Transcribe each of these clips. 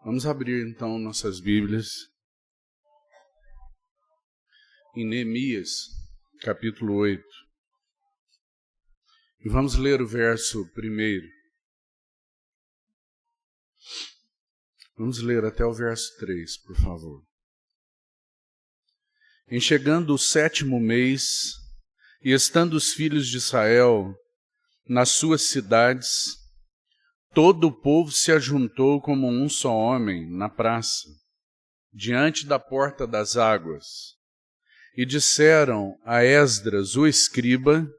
Vamos abrir então nossas Bíblias em Neemias, capítulo 8. E vamos ler o verso 1. Vamos ler até o verso 3, por favor. Em chegando o 7º mês, e estando os filhos de Israel nas suas cidades, todo o povo se ajuntou como um só homem na praça, diante da porta das águas, e disseram a Esdras, o escriba,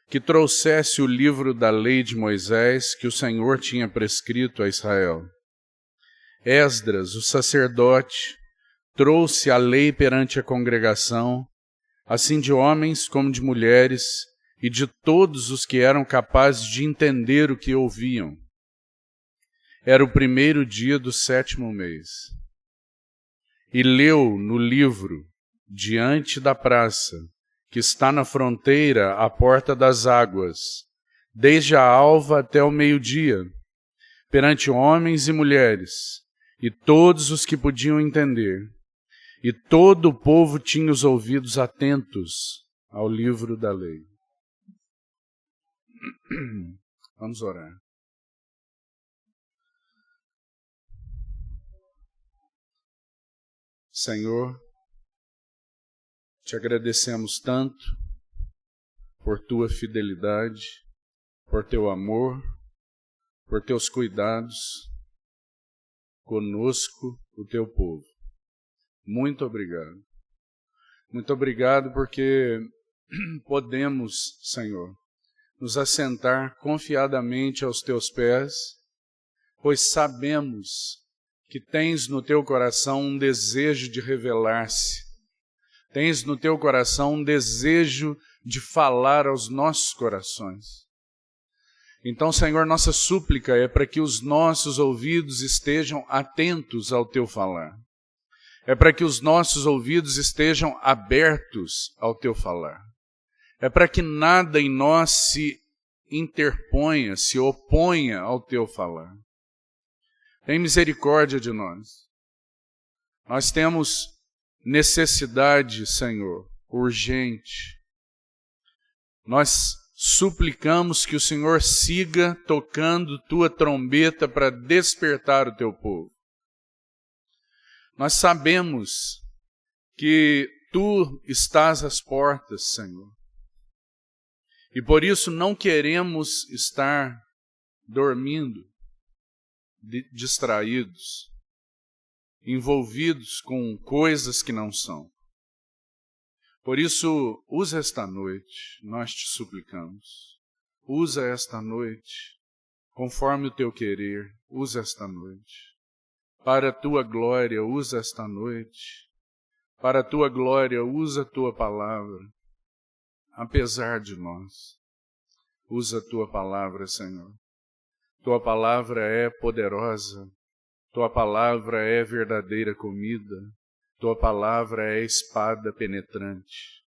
que trouxesse o livro da lei de Moisés que o Senhor tinha prescrito a Israel. Esdras, o sacerdote, trouxe a lei perante a congregação, assim de homens como de mulheres, e de todos os que eram capazes de entender o que ouviam. Era o 1º dia do 7º mês. E leu no livro, diante da praça, que está na fronteira à porta das águas, desde a alva até o meio-dia, perante homens e mulheres, e todos os que podiam entender. E todo o povo tinha os ouvidos atentos ao livro da lei. Vamos orar. Senhor, te agradecemos tanto por tua fidelidade, por teu amor, por teus cuidados conosco, o teu povo. Muito obrigado. Muito obrigado porque podemos, Senhor, nos assentar confiadamente aos teus pés, pois sabemos que tens no teu coração um desejo de revelar-se. Tens no teu coração um desejo de falar aos nossos corações. Então, Senhor, nossa súplica é para que os nossos ouvidos estejam atentos ao teu falar. É para que os nossos ouvidos estejam abertos ao teu falar. É para que nada em nós se interponha, se oponha ao teu falar. Tem misericórdia de nós. Nós temos necessidade, Senhor, urgente. Nós suplicamos que o Senhor siga tocando tua trombeta para despertar o teu povo. Nós sabemos que tu estás às portas, Senhor. E por isso não queremos estar dormindo, distraídos, envolvidos com coisas que não são. Por isso, usa esta noite, nós te suplicamos. Usa esta noite, conforme o teu querer, usa esta noite. Para a tua glória, usa esta noite. Para a tua glória, usa a tua palavra. Apesar de nós, usa a tua palavra, Senhor. Tua palavra é poderosa. Tua palavra é verdadeira comida. Tua palavra é espada penetrante.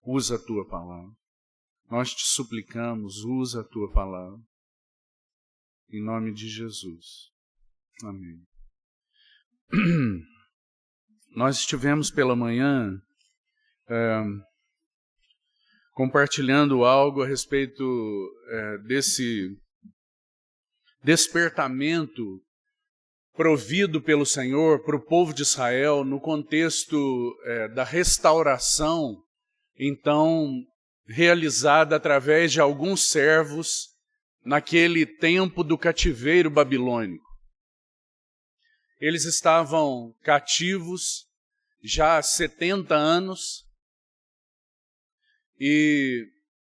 Usa a tua palavra. Nós te suplicamos, usa a tua palavra. Em nome de Jesus. Amém. Nós estivemos pela manhã compartilhando algo a respeito desse despertamento provido pelo Senhor para o povo de Israel no contexto da restauração, então, realizada através de alguns servos naquele tempo do cativeiro babilônico. Eles estavam cativos já há 70 anos e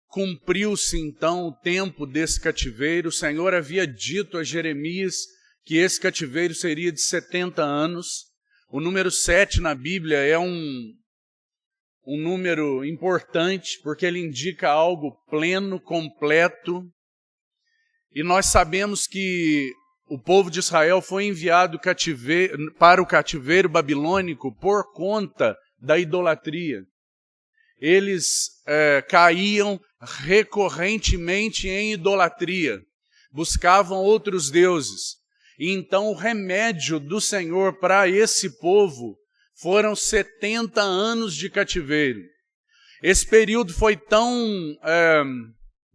cumpriu-se então o tempo desse cativeiro. O Senhor havia dito a Jeremias que esse cativeiro seria de 70 anos. O número 7 na Bíblia é um número importante porque ele indica algo pleno, completo. E nós sabemos que o povo de Israel foi enviado para o cativeiro babilônico por conta da idolatria. Eles caíam recorrentemente em idolatria, buscavam outros deuses. E então o remédio do Senhor para esse povo foram 70 anos de cativeiro. Esse período foi tão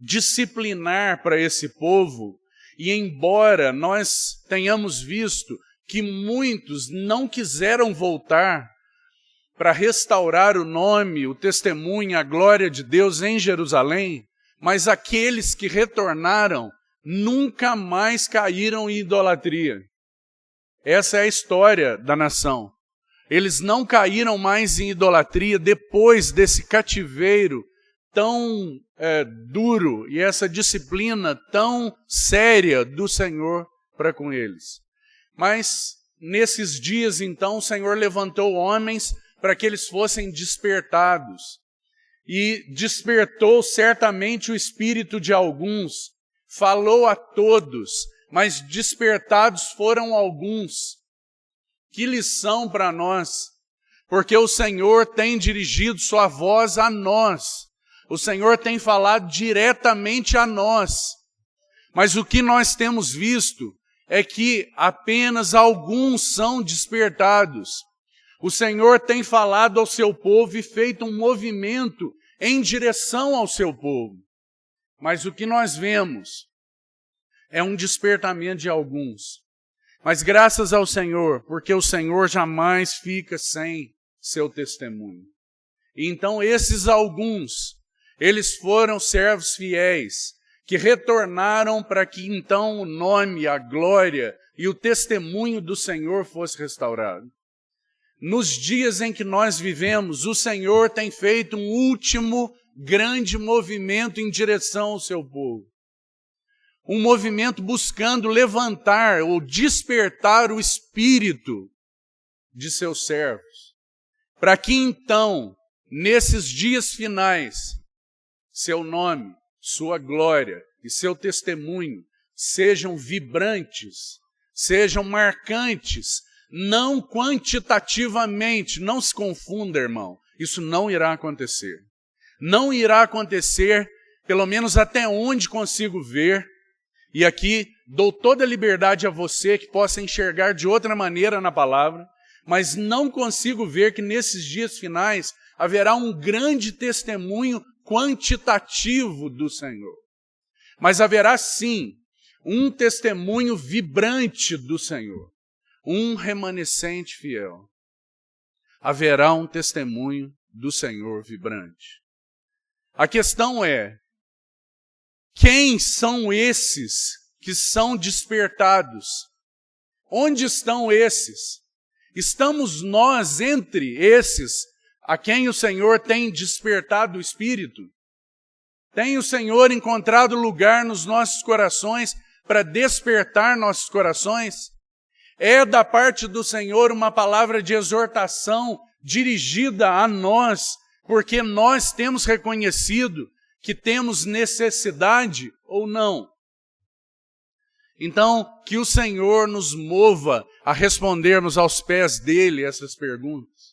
disciplinar para esse povo, e embora nós tenhamos visto que muitos não quiseram voltar para restaurar o nome, o testemunho, a glória de Deus em Jerusalém, mas aqueles que retornaram nunca mais caíram em idolatria. Essa é a história da nação. Eles não caíram mais em idolatria depois desse cativeiro tão duro e essa disciplina tão séria do Senhor para com eles. Mas nesses dias, então, o Senhor levantou homens para que eles fossem despertados. E despertou certamente o espírito de alguns, falou a todos, mas despertados foram alguns. Que lição para nós, porque o Senhor tem dirigido sua voz a nós, o Senhor tem falado diretamente a nós, mas o que nós temos visto é que apenas alguns são despertados. O Senhor tem falado ao seu povo e feito um movimento em direção ao seu povo. Mas o que nós vemos é um despertamento de alguns. Mas graças ao Senhor, porque o Senhor jamais fica sem seu testemunho. E então esses alguns, eles foram servos fiéis, que retornaram para que então o nome, a glória e o testemunho do Senhor fosse restaurado. Nos dias em que nós vivemos, o Senhor tem feito um último grande movimento em direção ao seu povo. Um movimento buscando levantar ou despertar o espírito de seus servos, para que então, nesses dias finais, seu nome, sua glória e seu testemunho sejam vibrantes, sejam marcantes, não quantitativamente. Não se confunda, irmão, isso não irá acontecer. Não irá acontecer, pelo menos até onde consigo ver, e aqui dou toda a liberdade a você que possa enxergar de outra maneira na palavra, mas não consigo ver que nesses dias finais haverá um grande testemunho quantitativo do Senhor. Mas haverá sim um testemunho vibrante do Senhor, um remanescente fiel. Haverá um testemunho do Senhor vibrante. A questão é, quem são esses que são despertados? Onde estão esses? Estamos nós entre esses a quem o Senhor tem despertado o espírito? Tem o Senhor encontrado lugar nos nossos corações para despertar nossos corações? É da parte do Senhor uma palavra de exortação dirigida a nós, porque nós temos reconhecido que temos necessidade ou não? Então, que o Senhor nos mova a respondermos aos pés dele essas perguntas.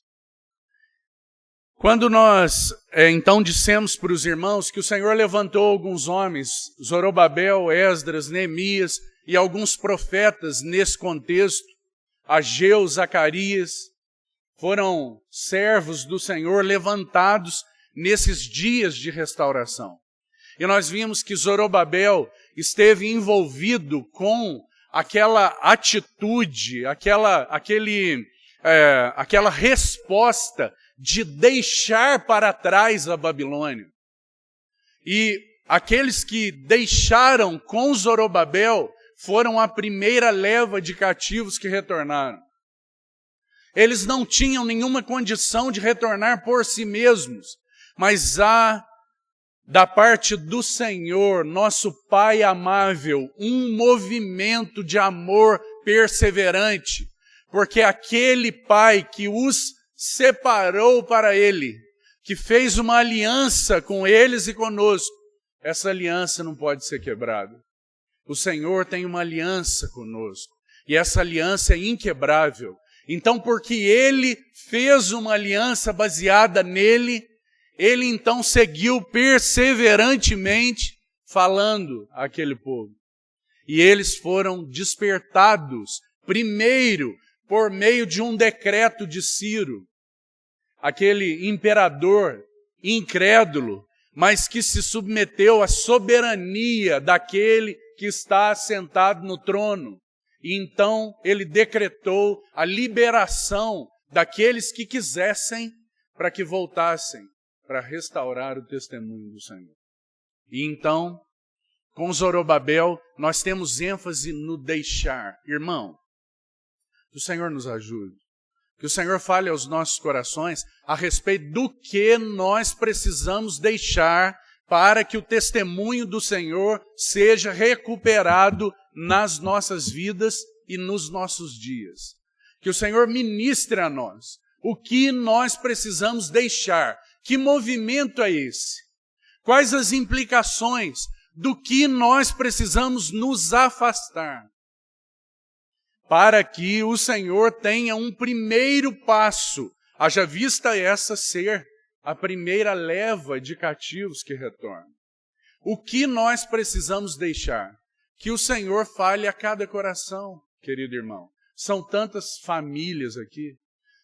Quando nós, então, dissemos para os irmãos que o Senhor levantou alguns homens, Zorobabel, Esdras, Neemias e alguns profetas nesse contexto, Ageu, Zacarias, foram servos do Senhor levantados nesses dias de restauração. E nós vimos que Zorobabel esteve envolvido com aquela atitude, aquela resposta de deixar para trás a Babilônia. E aqueles que deixaram com Zorobabel foram a primeira leva de cativos que retornaram. Eles não tinham nenhuma condição de retornar por si mesmos, mas há, da parte do Senhor, nosso Pai amável, um movimento de amor perseverante, porque aquele Pai que os separou para Ele, que fez uma aliança com eles e conosco, essa aliança não pode ser quebrada. O Senhor tem uma aliança conosco, e essa aliança é inquebrável. Então, porque Ele fez uma aliança baseada nele, Ele então seguiu perseverantemente falando àquele povo. E eles foram despertados, primeiro, por meio de um decreto de Ciro, aquele imperador incrédulo, mas que se submeteu à soberania daquele que está sentado no trono. E então ele decretou a liberação daqueles que quisessem para que voltassem para restaurar o testemunho do Senhor. E então, com Zorobabel, nós temos ênfase no deixar. Irmão, que o Senhor nos ajude. Que o Senhor fale aos nossos corações a respeito do que nós precisamos deixar para que o testemunho do Senhor seja recuperado nas nossas vidas e nos nossos dias. Que o Senhor ministre a nós o que nós precisamos deixar. Que movimento é esse? Quais as implicações do que nós precisamos nos afastar? Para que o Senhor tenha um primeiro passo, haja vista essa ser a primeira leva de cativos que retornam. O que nós precisamos deixar? Que o Senhor fale a cada coração, querido irmão. São tantas famílias aqui,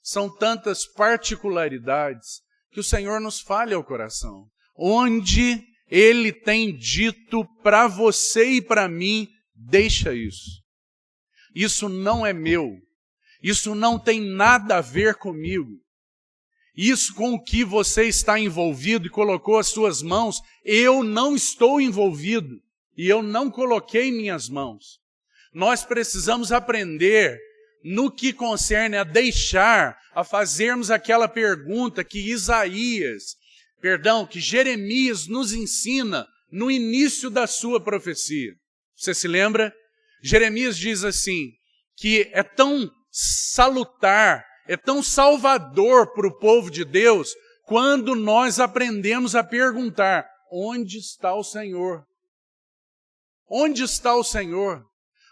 são tantas particularidades, que o Senhor nos fale ao coração. Onde Ele tem dito para você e para mim, deixa isso. Isso não é meu. Isso não tem nada a ver comigo. Isso com o que você está envolvido e colocou as suas mãos, eu não estou envolvido e eu não coloquei minhas mãos. Nós precisamos aprender no que concerne a deixar, a fazermos aquela pergunta que que Jeremias nos ensina no início da sua profecia. Você se lembra? Jeremias diz assim, que é tão salutar, é tão salvador para o povo de Deus, quando nós aprendemos a perguntar, onde está o Senhor? Onde está o Senhor?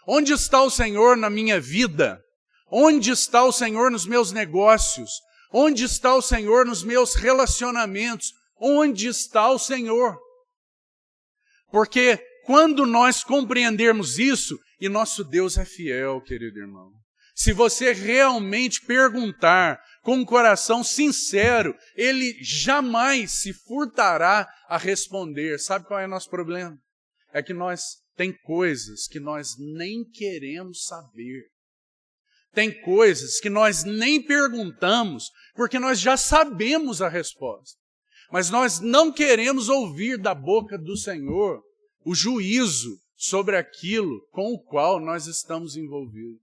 Onde está o Senhor na minha vida? Onde está o Senhor nos meus negócios? Onde está o Senhor nos meus relacionamentos? Onde está o Senhor? Porque quando nós compreendermos isso, e nosso Deus é fiel, querido irmão. Se você realmente perguntar com um coração sincero, Ele jamais se furtará a responder. Sabe qual é o nosso problema? É que tem coisas que nós nem queremos saber. Tem coisas que nós nem perguntamos, porque nós já sabemos a resposta. Mas nós não queremos ouvir da boca do Senhor o juízo sobre aquilo com o qual nós estamos envolvidos.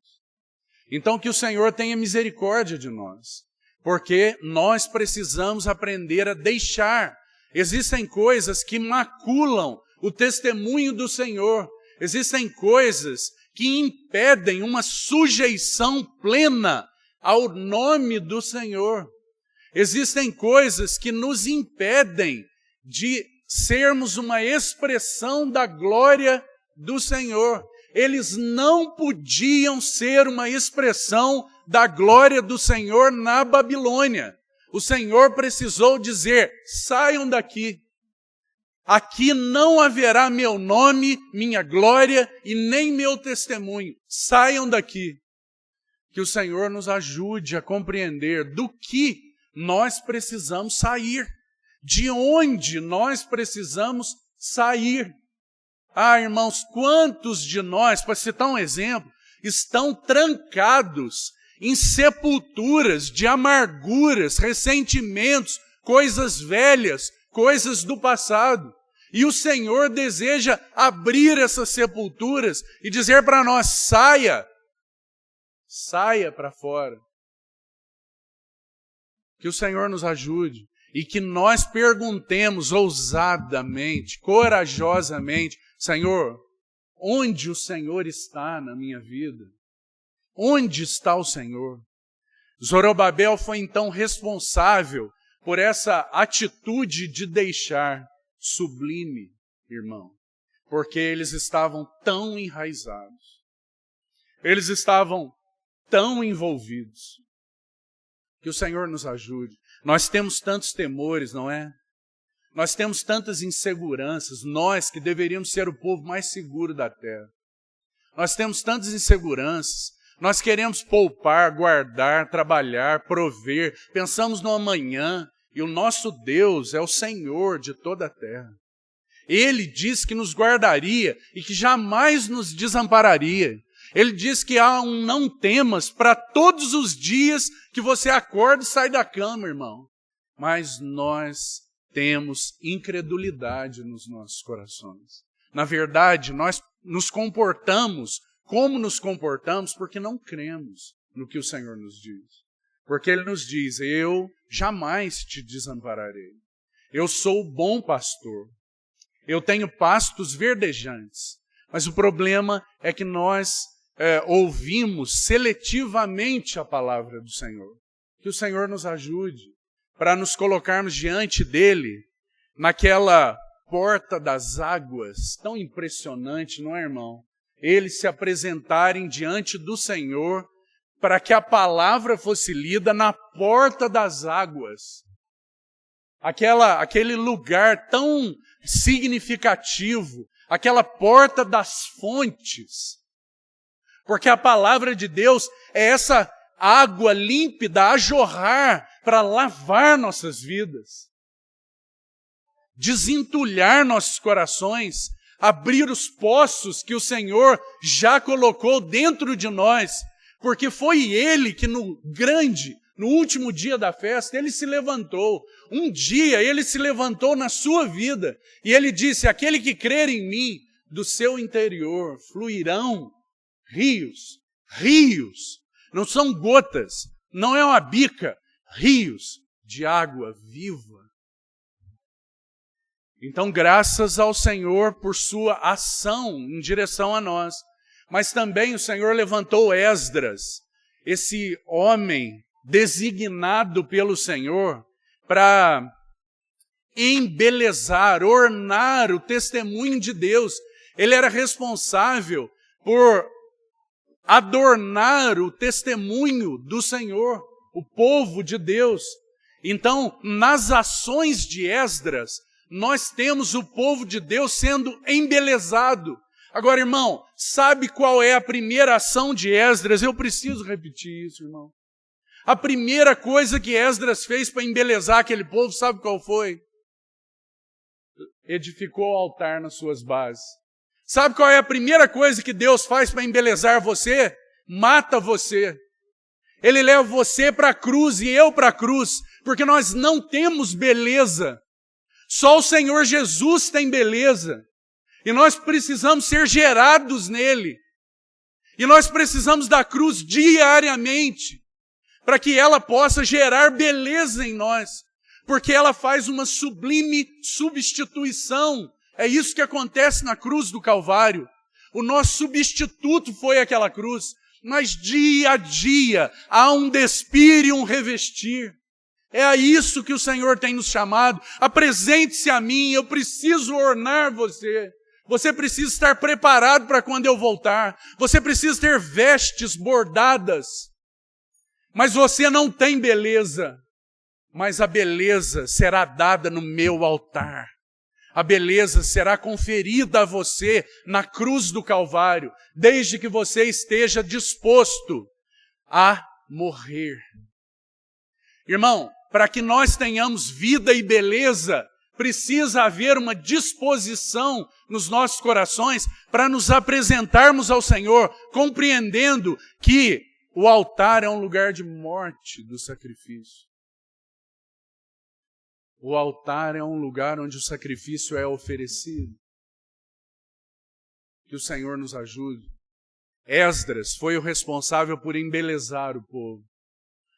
Então que o Senhor tenha misericórdia de nós, porque nós precisamos aprender a deixar. Existem coisas que maculam o testemunho do Senhor, existem coisas que impedem uma sujeição plena ao nome do Senhor. Existem coisas que nos impedem de sermos uma expressão da glória do Senhor. Eles não podiam ser uma expressão da glória do Senhor na Babilônia. O Senhor precisou dizer, saiam daqui. Aqui não haverá meu nome, minha glória e nem meu testemunho. Saiam daqui. Que o Senhor nos ajude a compreender do que nós precisamos sair. De onde nós precisamos sair. Irmãos, quantos de nós, para citar um exemplo, estão trancados em sepulturas de amarguras, ressentimentos, coisas velhas, coisas do passado. E o Senhor deseja abrir essas sepulturas e dizer para nós, saia para fora. Que o Senhor nos ajude e que nós perguntemos ousadamente, corajosamente, Senhor, onde o Senhor está na minha vida? Onde está o Senhor? Zorobabel foi então responsável por essa atitude de deixar sublime, irmão, porque eles estavam tão enraizados, eles estavam tão envolvidos. Que o Senhor nos ajude. Nós temos tantos temores, não é? Nós temos tantas inseguranças, nós que deveríamos ser o povo mais seguro da terra. nós temos tantas inseguranças, nós queremos poupar, guardar, trabalhar, prover, pensamos no amanhã, e o nosso Deus é o Senhor de toda a terra. Ele diz que nos guardaria e que jamais nos desampararia. Ele diz que há um não temas para todos os dias que você acorda e sai da cama, irmão. Mas nós temos incredulidade nos nossos corações. Na verdade, nós nos comportamos como nos comportamos porque não cremos no que o Senhor nos diz. Porque Ele nos diz, eu jamais te desampararei. Eu sou o bom pastor. Eu tenho pastos verdejantes. Mas o problema é que nós ouvimos seletivamente a palavra do Senhor. Que o Senhor nos ajude para nos colocarmos diante dEle naquela porta das águas, tão impressionante, não é, irmão? Eles se apresentarem diante do Senhor para que a palavra fosse lida na porta das águas. Aquele lugar tão significativo, aquela porta das fontes. Porque a palavra de Deus é essa água límpida a jorrar para lavar nossas vidas, desentulhar nossos corações, abrir os poços que o Senhor já colocou dentro de nós, porque foi Ele que no último dia da festa, Ele se levantou. Um dia Ele se levantou na sua vida e Ele disse, aquele que crer em mim, do seu interior fluirão rios, não são gotas, não é uma bica, rios de água viva. Então, graças ao Senhor por sua ação em direção a nós, mas também o Senhor levantou Esdras, esse homem designado pelo Senhor para embelezar, ornar o testemunho de Deus. Ele era responsável por adornar o testemunho do Senhor, o povo de Deus. Então, nas ações de Esdras, nós temos o povo de Deus sendo embelezado. Agora, irmão, sabe qual é a primeira ação de Esdras? Eu preciso repetir isso, irmão. A primeira coisa que Esdras fez para embelezar aquele povo, sabe qual foi? Edificou o altar nas suas bases. Sabe qual é a primeira coisa que Deus faz para embelezar você? Mata você. Ele leva você para a cruz e eu para a cruz, porque nós não temos beleza. Só o Senhor Jesus tem beleza. E nós precisamos ser gerados nele. E nós precisamos da cruz diariamente, para que ela possa gerar beleza em nós. Porque ela faz uma sublime substituição. É isso que acontece na cruz do Calvário. O nosso substituto foi aquela cruz. Mas dia a dia há um despir e um revestir. É a isso que o Senhor tem nos chamado. Apresente-se a mim, eu preciso ornar você. Você precisa estar preparado para quando eu voltar. Você precisa ter vestes bordadas. Mas você não tem beleza. Mas a beleza será dada no meu altar. A beleza será conferida a você na cruz do Calvário, desde que você esteja disposto a morrer. Irmão, para que nós tenhamos vida e beleza, precisa haver uma disposição nos nossos corações para nos apresentarmos ao Senhor, compreendendo que o altar é um lugar de morte do sacrifício. O altar é um lugar onde o sacrifício é oferecido. Que o Senhor nos ajude. Esdras foi o responsável por embelezar o povo.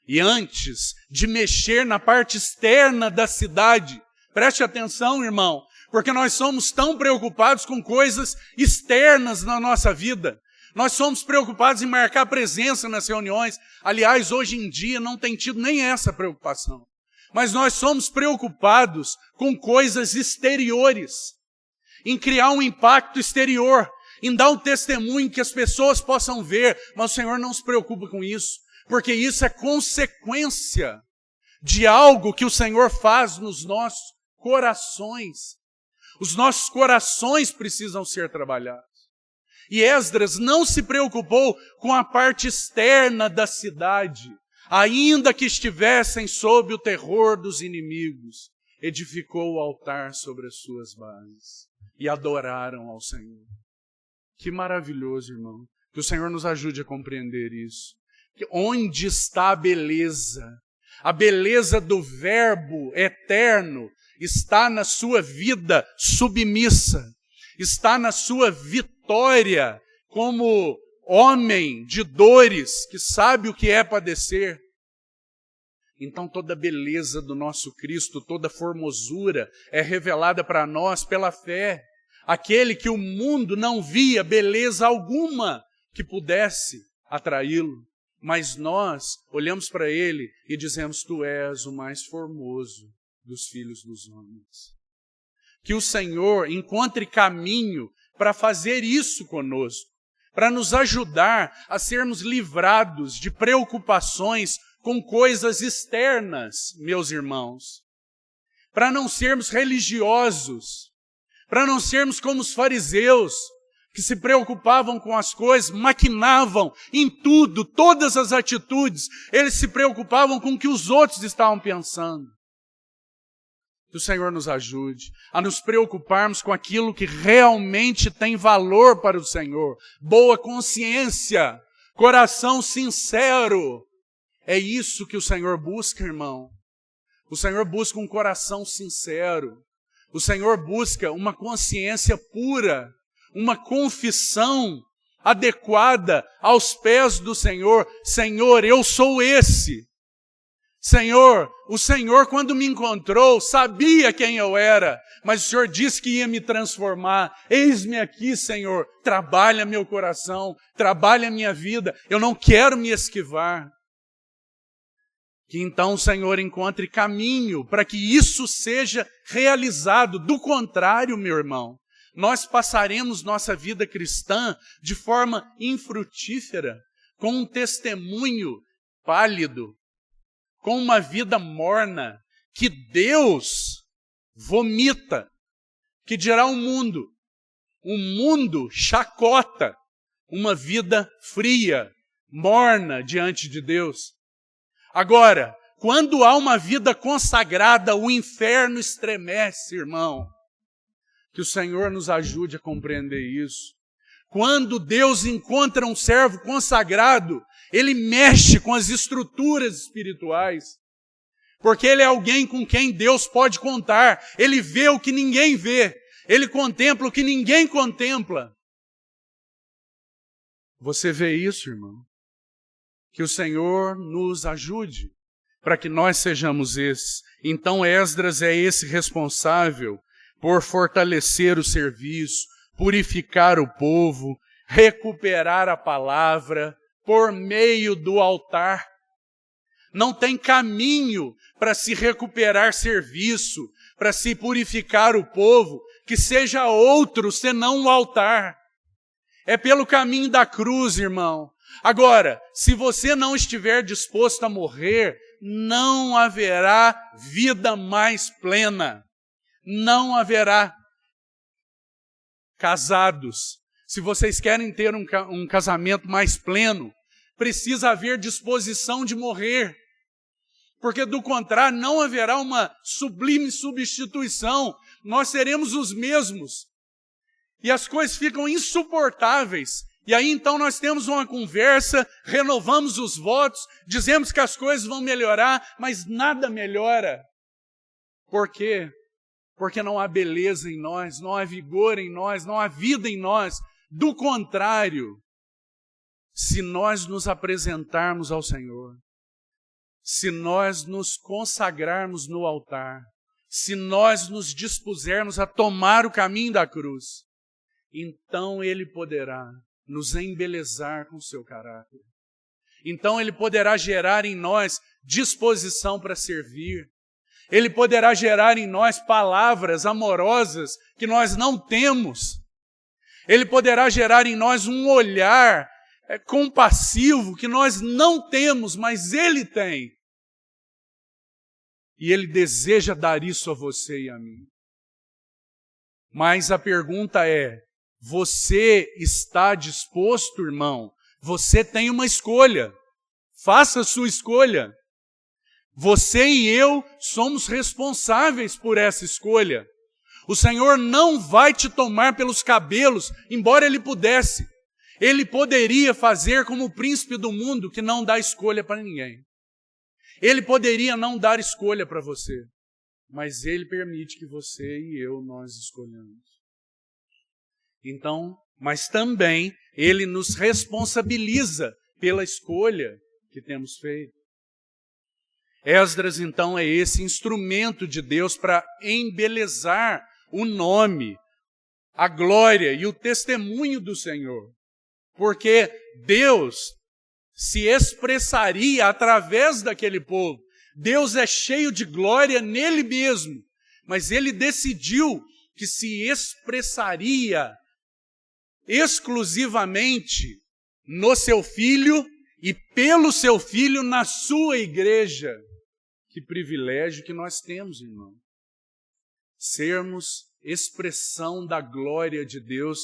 E antes de mexer na parte externa da cidade, preste atenção, irmão, porque nós somos tão preocupados com coisas externas na nossa vida. Nós somos preocupados em marcar presença nas reuniões. Aliás, hoje em dia não tem tido nem essa preocupação. Mas nós somos preocupados com coisas exteriores, em criar um impacto exterior, em dar um testemunho que as pessoas possam ver. Mas o Senhor não se preocupa com isso, porque isso é consequência de algo que o Senhor faz nos nossos corações. Os nossos corações precisam ser trabalhados. E Esdras não se preocupou com a parte externa da cidade, ainda que estivessem sob o terror dos inimigos. Edificou o altar sobre as suas bases e adoraram ao Senhor. Que maravilhoso, irmão. Que o Senhor nos ajude a compreender isso. Onde está a beleza? A beleza do verbo eterno está na sua vida submissa, está na sua vitória como homem de dores, que sabe o que é padecer. Então toda a beleza do nosso Cristo, toda a formosura é revelada para nós pela fé. Aquele que o mundo não via beleza alguma que pudesse atraí-lo. Mas nós olhamos para ele e dizemos, tu és o mais formoso dos filhos dos homens. Que o Senhor encontre caminho para fazer isso conosco, para nos ajudar a sermos livrados de preocupações com coisas externas, meus irmãos. Para não sermos religiosos, para não sermos como os fariseus, que se preocupavam com as coisas, maquinavam em tudo, todas as atitudes, eles se preocupavam com o que os outros estavam pensando. Que o Senhor nos ajude a nos preocuparmos com aquilo que realmente tem valor para o Senhor. Boa consciência, coração sincero. É isso que o Senhor busca, irmão. O Senhor busca um coração sincero. O Senhor busca uma consciência pura, uma confissão adequada aos pés do Senhor. Senhor, eu sou esse. Senhor, o Senhor, quando me encontrou, sabia quem eu era, mas o Senhor disse que ia me transformar. Eis-me aqui, Senhor, trabalha meu coração, trabalha minha vida, eu não quero me esquivar. Que então o Senhor encontre caminho para que isso seja realizado. Do contrário, meu irmão, nós passaremos nossa vida cristã de forma infrutífera, com um testemunho pálido, com uma vida morna, que Deus vomita, que dirá o mundo. O mundo chacota uma vida fria, morna diante de Deus. Agora, quando há uma vida consagrada, o inferno estremece, irmão. Que o Senhor nos ajude a compreender isso. Quando Deus encontra um servo consagrado, ele mexe com as estruturas espirituais. Porque ele é alguém com quem Deus pode contar. Ele vê o que ninguém vê. Ele contempla o que ninguém contempla. Você vê isso, irmão? Que o Senhor nos ajude para que nós sejamos esses. Então Esdras é esse responsável por fortalecer o serviço, purificar o povo, recuperar a palavra por meio do altar. Não tem caminho para se recuperar serviço, para se purificar o povo, que seja outro senão o altar. É pelo caminho da cruz, irmão. Agora, se você não estiver disposto a morrer, não haverá vida mais plena. Não haverá. Casados, se vocês querem ter um casamento mais pleno, precisa haver disposição de morrer. Porque do contrário, não haverá uma sublime substituição. Nós seremos os mesmos. E as coisas ficam insuportáveis. E aí então nós temos uma conversa, renovamos os votos, dizemos que as coisas vão melhorar, mas nada melhora. Por quê? Porque não há beleza em nós, não há vigor em nós, não há vida em nós. Do contrário, se nós nos apresentarmos ao Senhor, se nós nos consagrarmos no altar, se nós nos dispusermos a tomar o caminho da cruz, então Ele poderá nos embelezar com o seu caráter. Então Ele poderá gerar em nós disposição para servir. Ele poderá gerar em nós palavras amorosas que nós não temos. Ele poderá gerar em nós um olhar compassivo que nós não temos, mas Ele tem. E Ele deseja dar isso a você e a mim. Mas a pergunta é, você está disposto, irmão? Você tem uma escolha. Faça a sua escolha. Você e eu somos responsáveis por essa escolha. O Senhor não vai te tomar pelos cabelos, embora Ele pudesse. Ele poderia fazer como o príncipe do mundo, que não dá escolha para ninguém. Ele poderia não dar escolha para você, mas Ele permite que você e eu nós escolhamos. Então, mas também Ele nos responsabiliza pela escolha que temos feito. Esdras, então, é esse instrumento de Deus para embelezar o nome, a glória e o testemunho do Senhor. Porque Deus se expressaria através daquele povo. Deus é cheio de glória nele mesmo, mas Ele decidiu que se expressaria exclusivamente no seu Filho e pelo seu Filho na sua igreja. Que privilégio que nós temos, irmão. Sermos expressão da glória de Deus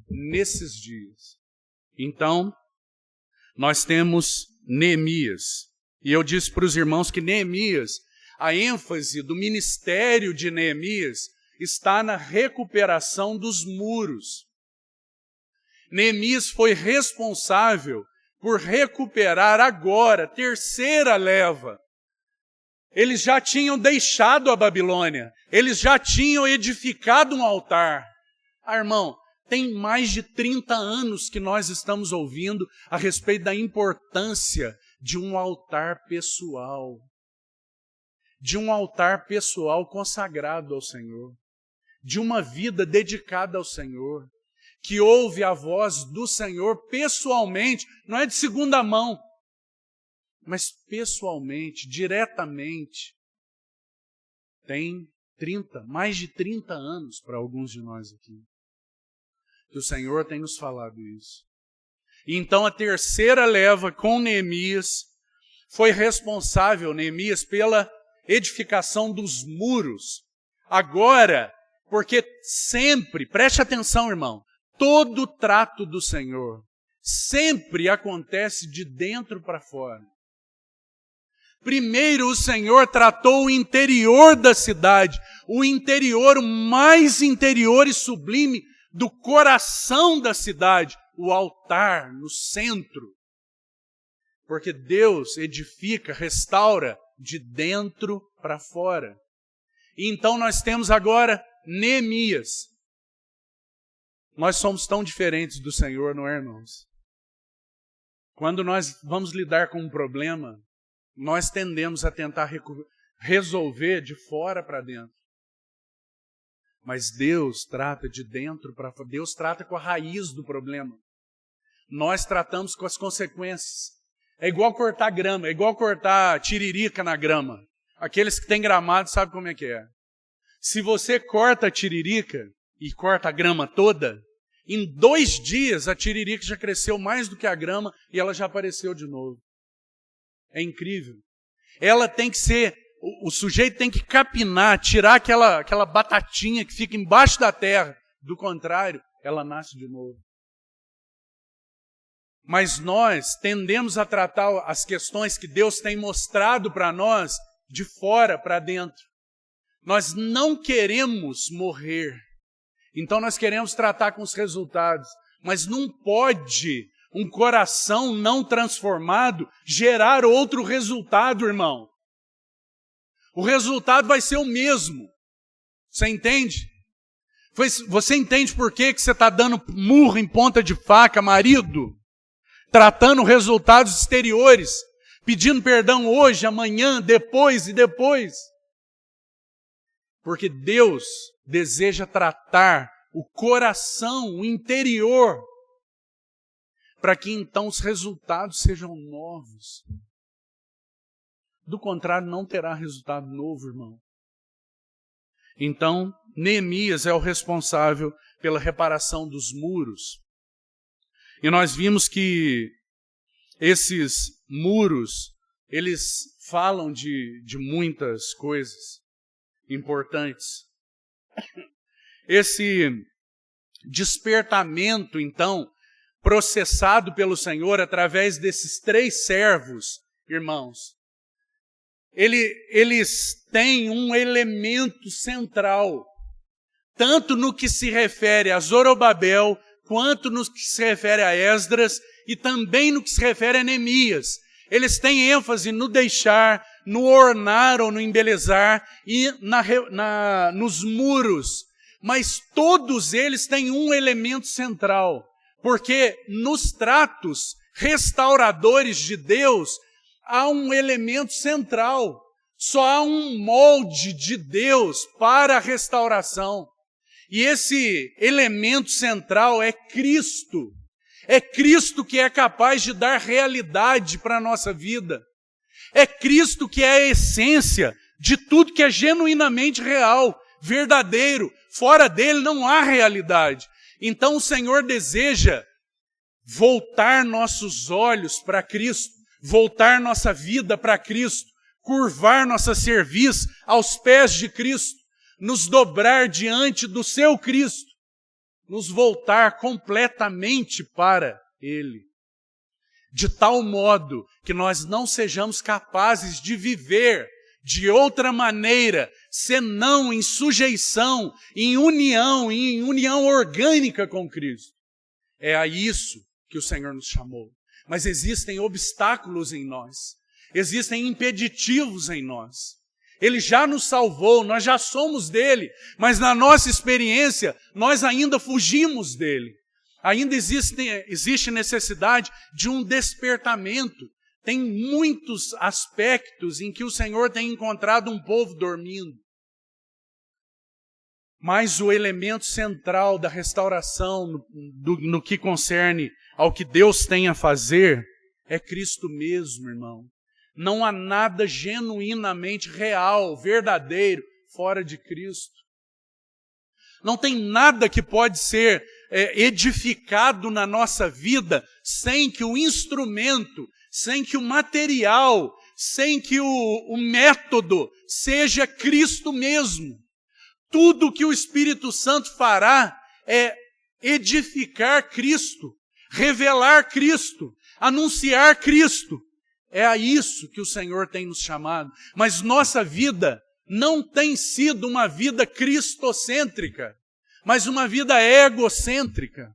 nesses dias. Então, nós temos Neemias. E eu disse para os irmãos que Neemias, a ênfase do ministério de Neemias está na recuperação dos muros. Neemias foi responsável por recuperar agora a terceira leva. Eles já tinham deixado a Babilônia, eles já tinham edificado um altar. Irmão, tem mais de 30 anos que nós estamos ouvindo a respeito da importância de um altar pessoal. De um altar pessoal consagrado ao Senhor. De uma vida dedicada ao Senhor. Que ouve a voz do Senhor pessoalmente, não é de segunda mão, mas pessoalmente, diretamente. Tem mais de 30 anos para alguns de nós aqui. Que o Senhor tem nos falado isso. E então a terceira leva com Neemias foi responsável, Neemias, pela edificação dos muros. Agora, porque sempre, preste atenção, irmão, todo o trato do Senhor sempre acontece de dentro para fora. Primeiro o Senhor tratou o interior da cidade, o interior, o mais interior e sublime do coração da cidade, o altar no centro. Porque Deus edifica, restaura de dentro para fora. E então nós temos agora Neemias. Nós somos tão diferentes do Senhor, não é, irmãos? Quando nós vamos lidar com um problema, nós tendemos a tentar resolver de fora para dentro. Mas Deus trata de dentro para fora. Deus trata com a raiz do problema. Nós tratamos com as consequências. É igual cortar grama, é igual cortar tiririca na grama. Aqueles que têm gramado sabem como é que é. Se você corta a tiririca e corta a grama toda, em 2 dias a tiririca já cresceu mais do que a grama e ela já apareceu de novo. É incrível. Ela tem que ser, o sujeito tem que capinar, tirar aquela batatinha que fica embaixo da terra. Do contrário, ela nasce de novo. Mas nós tendemos a tratar as questões que Deus tem mostrado para nós de fora para dentro. Nós não queremos morrer. Então nós queremos tratar com os resultados. Mas não pode um coração não transformado gerar outro resultado, irmão. O resultado vai ser o mesmo. Você entende? Você entende por que você está dando murro em ponta de faca, marido? Tratando resultados exteriores, pedindo perdão hoje, amanhã, depois e depois. Porque Deus deseja tratar o coração, o interior, para que então os resultados sejam novos. Do contrário, não terá resultado novo, irmão. Então, Neemias é o responsável pela reparação dos muros. E nós vimos que esses muros, eles falam de muitas coisas importantes. Esse despertamento, então, processado pelo Senhor através desses 3 servos, irmãos, eles têm um elemento central, tanto no que se refere a Zorobabel, quanto no que se refere a Esdras, e também no que se refere a Neemias. Eles têm ênfase no deixar, no ornar ou no embelezar e nos muros. Mas todos eles têm um elemento central, porque nos tratos restauradores de Deus há um elemento central. Só há um molde de Deus para a restauração. E esse elemento central é Cristo. É Cristo que é capaz de dar realidade para a nossa vida. É Cristo que é a essência de tudo que é genuinamente real, verdadeiro. Fora dele não há realidade. Então o Senhor deseja voltar nossos olhos para Cristo, voltar nossa vida para Cristo, curvar nossa cerviz aos pés de Cristo, nos dobrar diante do seu Cristo, nos voltar completamente para Ele, de tal modo que nós não sejamos capazes de viver de outra maneira, senão em sujeição, em união orgânica com Cristo. É a isso que o Senhor nos chamou. Mas existem obstáculos em nós, existem impeditivos em nós. Ele já nos salvou, nós já somos dele, mas na nossa experiência, nós ainda fugimos dele. Ainda existe necessidade de um despertamento. Tem muitos aspectos em que o Senhor tem encontrado um povo dormindo. Mas o elemento central da restauração, no que concerne ao que Deus tem a fazer, é Cristo mesmo, irmão. Não há nada genuinamente real, verdadeiro, fora de Cristo. Não tem nada que pode ser edificado na nossa vida sem que o instrumento, sem que o material, sem que o método seja Cristo mesmo. Tudo que o Espírito Santo fará é edificar Cristo, revelar Cristo, anunciar Cristo. É a isso que o Senhor tem nos chamado. Mas nossa vida não tem sido uma vida cristocêntrica, mas uma vida egocêntrica.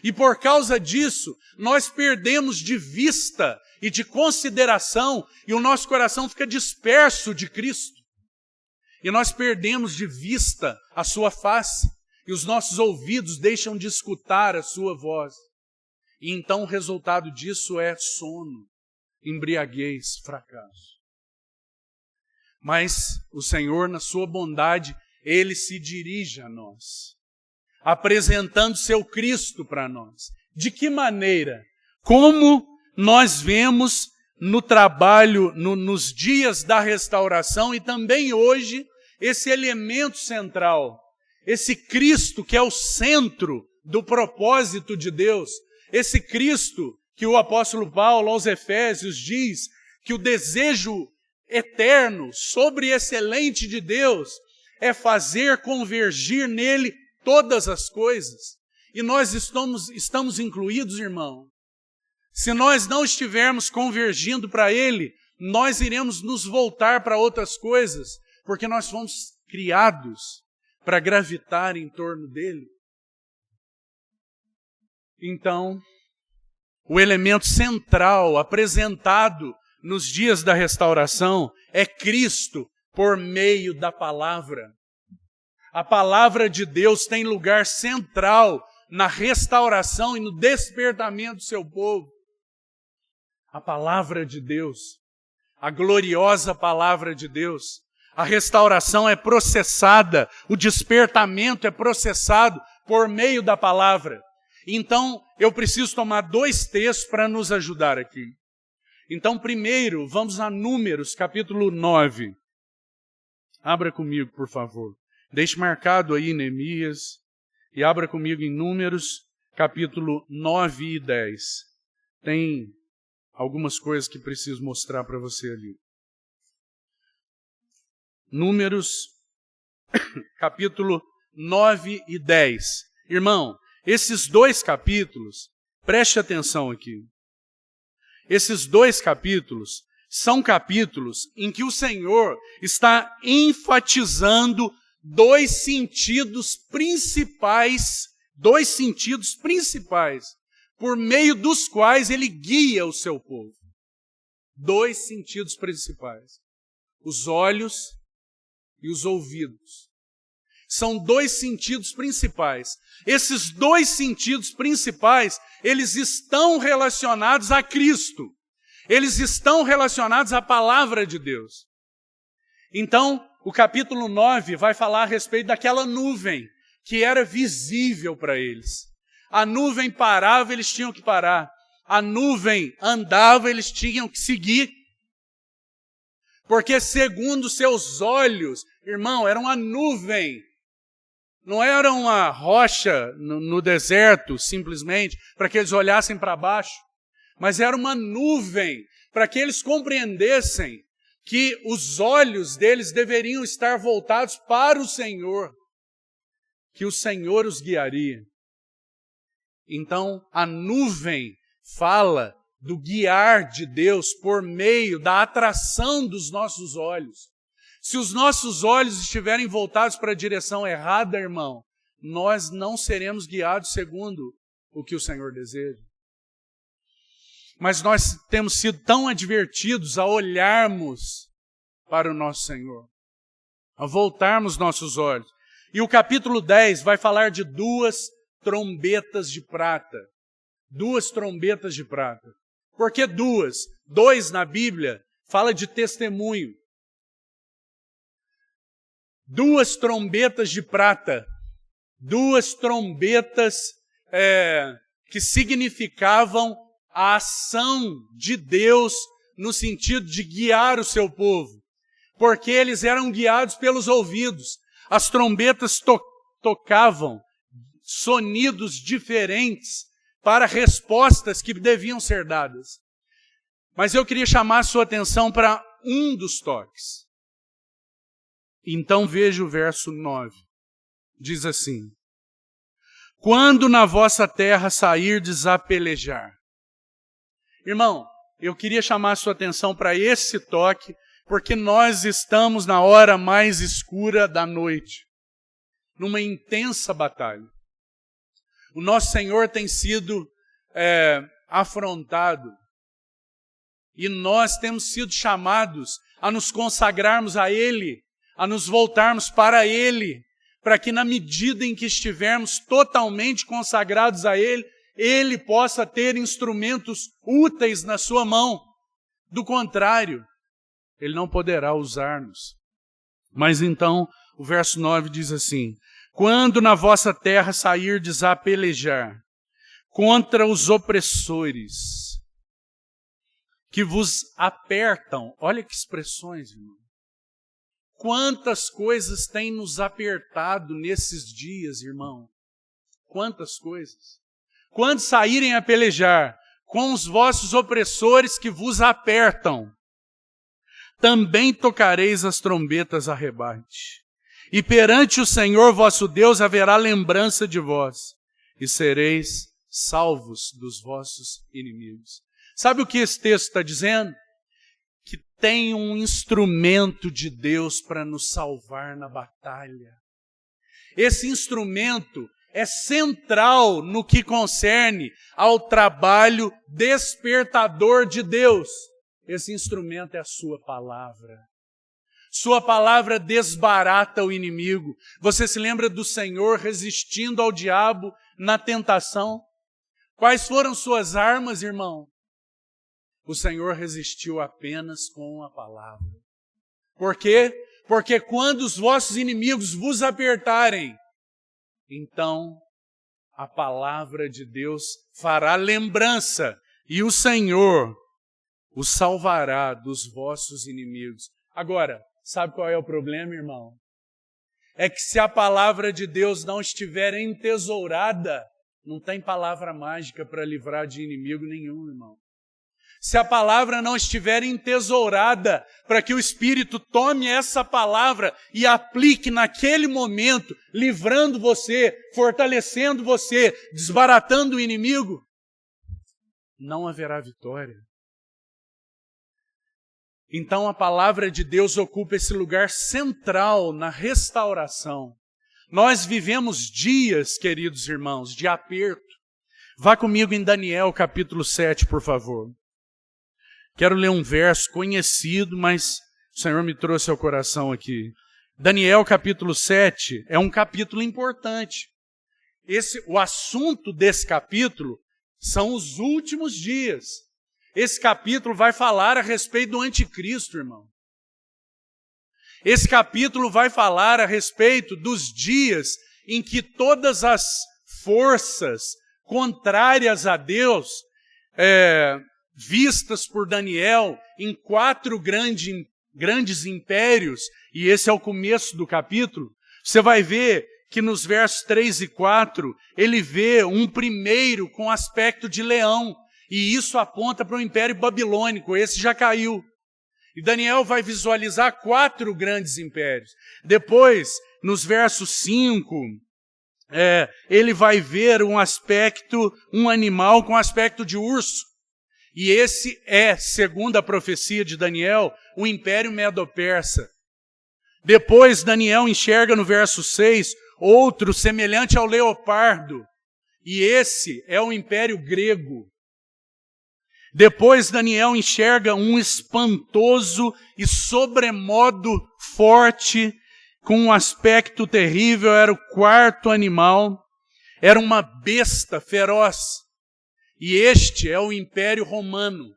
E por causa disso, nós perdemos de vista e de consideração, e o nosso coração fica disperso de Cristo. E nós perdemos de vista a sua face, e os nossos ouvidos deixam de escutar a sua voz. E então o resultado disso é sono, embriaguez, fracasso. Mas o Senhor, na sua bondade, Ele se dirige a nós, apresentando seu Cristo para nós. De que maneira? Como nós vemos no trabalho, nos dias da restauração e também hoje, esse elemento central, esse Cristo que é o centro do propósito de Deus, esse Cristo que o apóstolo Paulo aos Efésios diz que o desejo eterno, sobreexcelente de Deus é fazer convergir nele todas as coisas. E nós estamos incluídos, irmão. Se nós não estivermos convergindo para ele, nós iremos nos voltar para outras coisas, porque nós fomos criados para gravitar em torno dele. Então, o elemento central apresentado nos dias da restauração é Cristo por meio da palavra. A palavra de Deus tem lugar central na restauração e no despertamento do seu povo. A palavra de Deus, a gloriosa palavra de Deus. A restauração é processada, o despertamento é processado por meio da palavra. Então, eu preciso tomar 2 textos para nos ajudar aqui. Então, primeiro, vamos a Números, capítulo 9. Abra comigo, por favor. Deixe marcado aí Neemias e abra comigo em Números, capítulo 9 e 10. Tem algumas coisas que preciso mostrar para você ali. Números, capítulo 9 e 10. Irmão, esses 2 capítulos, preste atenção aqui. Esses 2 capítulos são capítulos em que o Senhor está enfatizando 2 sentidos principais, por meio dos quais ele guia o seu povo. 2 sentidos principais. Os olhos e os ouvidos. São 2 sentidos principais. Esses 2 sentidos principais, eles estão relacionados a Cristo. Eles estão relacionados à palavra de Deus. Então, o capítulo 9 vai falar a respeito daquela nuvem que era visível para eles. A nuvem parava, eles tinham que parar. A nuvem andava, eles tinham que seguir. Porque segundo seus olhos, irmão, era uma nuvem. Não era uma rocha no deserto, simplesmente, para que eles olhassem para baixo. Mas era uma nuvem, para que eles compreendessem que os olhos deles deveriam estar voltados para o Senhor. Que o Senhor os guiaria. Então, a nuvem fala do guiar de Deus por meio da atração dos nossos olhos. Se os nossos olhos estiverem voltados para a direção errada, irmão, nós não seremos guiados segundo o que o Senhor deseja. Mas nós temos sido tão advertidos a olharmos para o nosso Senhor, a voltarmos nossos olhos. E o capítulo 10 vai falar de 2 trombetas de prata. 2 trombetas de prata. Por que 2? 2 na Bíblia fala de testemunho. 2 trombetas de prata. 2 trombetas que significavam a ação de Deus no sentido de guiar o seu povo. Porque eles eram guiados pelos ouvidos. As trombetas tocavam sonidos diferentes para respostas que deviam ser dadas. Mas eu queria chamar a sua atenção para um dos toques. Então veja o verso 9. Diz assim: quando na vossa terra sairdes a pelejar. Irmão, eu queria chamar a sua atenção para esse toque, porque nós estamos na hora mais escura da noite, numa intensa batalha. O nosso Senhor tem sido afrontado e nós temos sido chamados a nos consagrarmos a Ele, a nos voltarmos para Ele, para que na medida em que estivermos totalmente consagrados a Ele, Ele possa ter instrumentos úteis na sua mão. Do contrário, Ele não poderá usar-nos. Mas então, o verso 9 diz assim: quando na vossa terra sairdes a pelejar contra os opressores que vos apertam. Olha que expressões, irmão. Quantas coisas têm nos apertado nesses dias, irmão? Quantas coisas. Quando saírem a pelejar com os vossos opressores que vos apertam, também tocareis as trombetas a rebate. E perante o Senhor vosso Deus haverá lembrança de vós, e sereis salvos dos vossos inimigos. Sabe o que esse texto está dizendo? Que tem um instrumento de Deus para nos salvar na batalha. Esse instrumento é central no que concerne ao trabalho despertador de Deus. Esse instrumento é a sua palavra. Sua palavra desbarata o inimigo. Você se lembra do Senhor resistindo ao diabo na tentação? Quais foram suas armas, irmão? O Senhor resistiu apenas com a palavra. Por quê? Porque quando os vossos inimigos vos apertarem, então a palavra de Deus fará lembrança e o Senhor os salvará dos vossos inimigos. Agora, sabe qual é o problema, irmão? É que se a palavra de Deus não estiver entesourada, não tem palavra mágica para livrar de inimigo nenhum, irmão. se a palavra não estiver entesourada, para que o Espírito tome essa palavra e aplique naquele momento, livrando você, fortalecendo você, desbaratando o inimigo, não haverá vitória. Então a palavra de Deus ocupa esse lugar central na restauração. Nós vivemos dias, queridos irmãos, de aperto. Vá comigo em Daniel capítulo 7, por favor. Quero ler um verso conhecido, mas o Senhor me trouxe ao coração aqui. Daniel capítulo 7 é um capítulo importante. O assunto desse capítulo são os últimos dias. Esse capítulo vai falar a respeito do anticristo, irmão. Esse capítulo vai falar a respeito dos dias em que todas as forças contrárias a Deus, vistas por Daniel em 4 grandes impérios, e esse é o começo do capítulo, você vai ver que nos versos 3 e 4, ele vê um primeiro com aspecto de leão, e isso aponta para o Império Babilônico, esse já caiu. E Daniel vai visualizar 4 grandes impérios. Depois, nos versos 5, ele vai ver um animal com aspecto de urso. E esse é, segundo a profecia de Daniel, o Império Medo-Persa. Depois, Daniel enxerga no verso 6, outro semelhante ao leopardo. E esse é o Império Grego. Depois Daniel enxerga um espantoso e sobremodo forte, com um aspecto terrível, era o 4º animal, era uma besta feroz. E este é o Império Romano.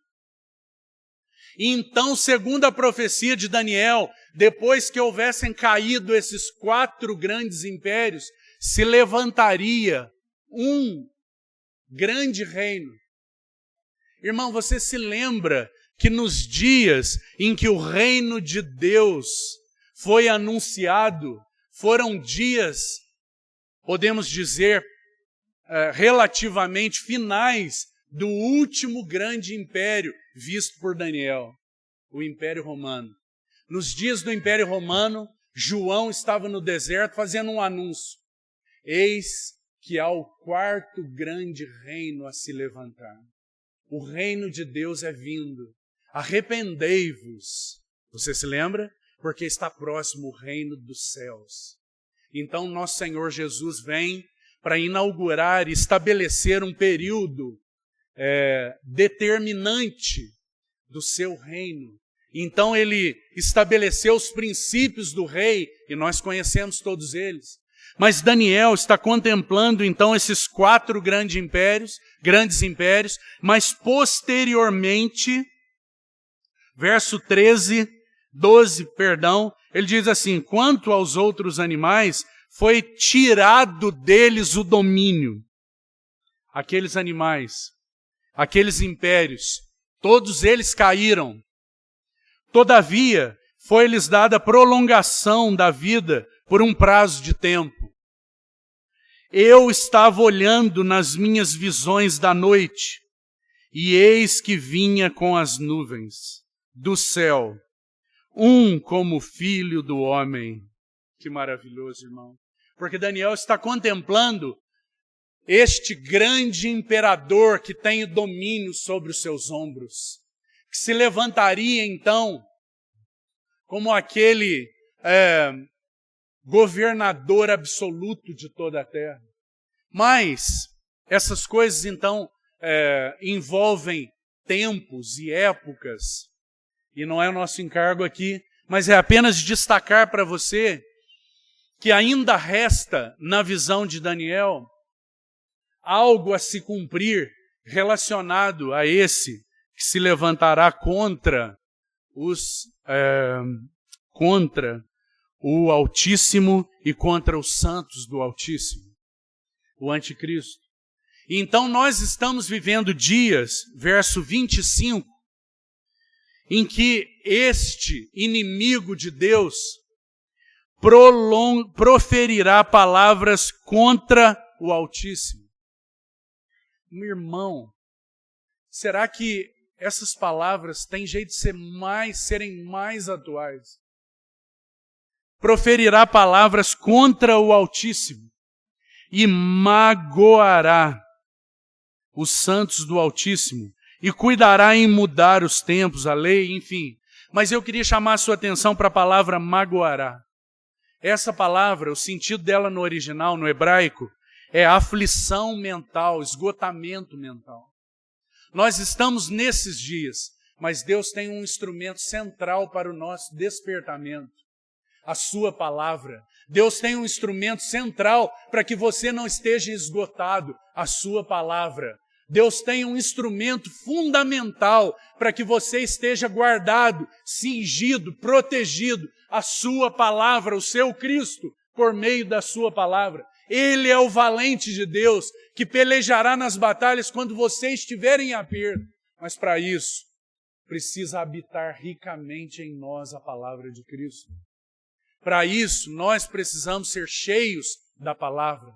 E então, segundo a profecia de Daniel, depois que houvessem caído esses 4 grandes impérios, se levantaria um grande reino. Irmão, você se lembra que nos dias em que o reino de Deus foi anunciado, foram dias, podemos dizer, relativamente finais do último grande império visto por Daniel, o Império Romano. Nos dias do Império Romano, João estava no deserto fazendo um anúncio. Eis que há o 4º grande reino a se levantar. O reino de Deus é vindo. Arrependei-vos. Você se lembra? Porque está próximo o reino dos céus. Então, nosso Senhor Jesus vem para inaugurar e estabelecer um período determinante do seu reino. Então, ele estabeleceu os princípios do rei, e nós conhecemos todos eles. Mas Daniel está contemplando então esses 4 grandes impérios, mas posteriormente, verso 12, ele diz assim: quanto aos outros animais, foi tirado deles o domínio. Aqueles animais, aqueles impérios, todos eles caíram. Todavia, foi-lhes dada prolongação da vida por um prazo de tempo. Eu estava olhando nas minhas visões da noite, e eis que vinha com as nuvens do céu, um como filho do homem. Que maravilhoso, irmão. Porque Daniel está contemplando este grande imperador que tem o domínio sobre os seus ombros, que se levantaria então como aquele governador absoluto de toda a terra. Mas essas coisas então envolvem tempos e épocas, e não é o nosso encargo aqui, mas é apenas destacar para você que ainda resta, na visão de Daniel, algo a se cumprir relacionado a esse que se levantará contra o Altíssimo e contra os santos do Altíssimo, o Anticristo. Então nós estamos vivendo dias, verso 25, em que este inimigo de Deus proferirá palavras contra o Altíssimo. Meu irmão, será que essas palavras têm jeito de serem mais atuais. Proferirá palavras contra o Altíssimo e magoará os santos do Altíssimo e cuidará em mudar os tempos, a lei, enfim. Mas eu queria chamar a sua atenção para a palavra magoará. Essa palavra, o sentido dela no original, no hebraico, é aflição mental, esgotamento mental. Nós estamos nesses dias, mas Deus tem um instrumento central para o nosso despertamento, a sua palavra. Deus tem um instrumento central para que você não esteja esgotado, a sua palavra. Deus tem um instrumento fundamental para que você esteja guardado, cingido, protegido, a sua palavra, o seu Cristo, por meio da sua palavra. Ele é o valente de Deus, que pelejará nas batalhas quando você estiver em aperto. Mas para isso, precisa habitar ricamente em nós a palavra de Cristo. Para isso, nós precisamos ser cheios da palavra.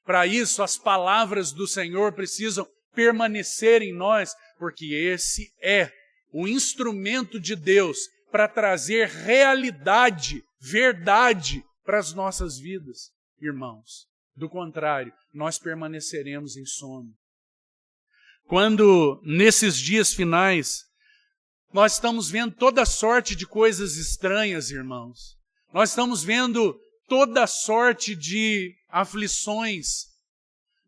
Para isso, as palavras do Senhor precisam permanecer em nós, porque esse é o instrumento de Deus para trazer realidade, verdade para as nossas vidas, irmãos. Do contrário, nós permaneceremos em sono. Quando, nesses dias finais, nós estamos vendo toda sorte de coisas estranhas, irmãos. Nós estamos vendo toda sorte de aflições.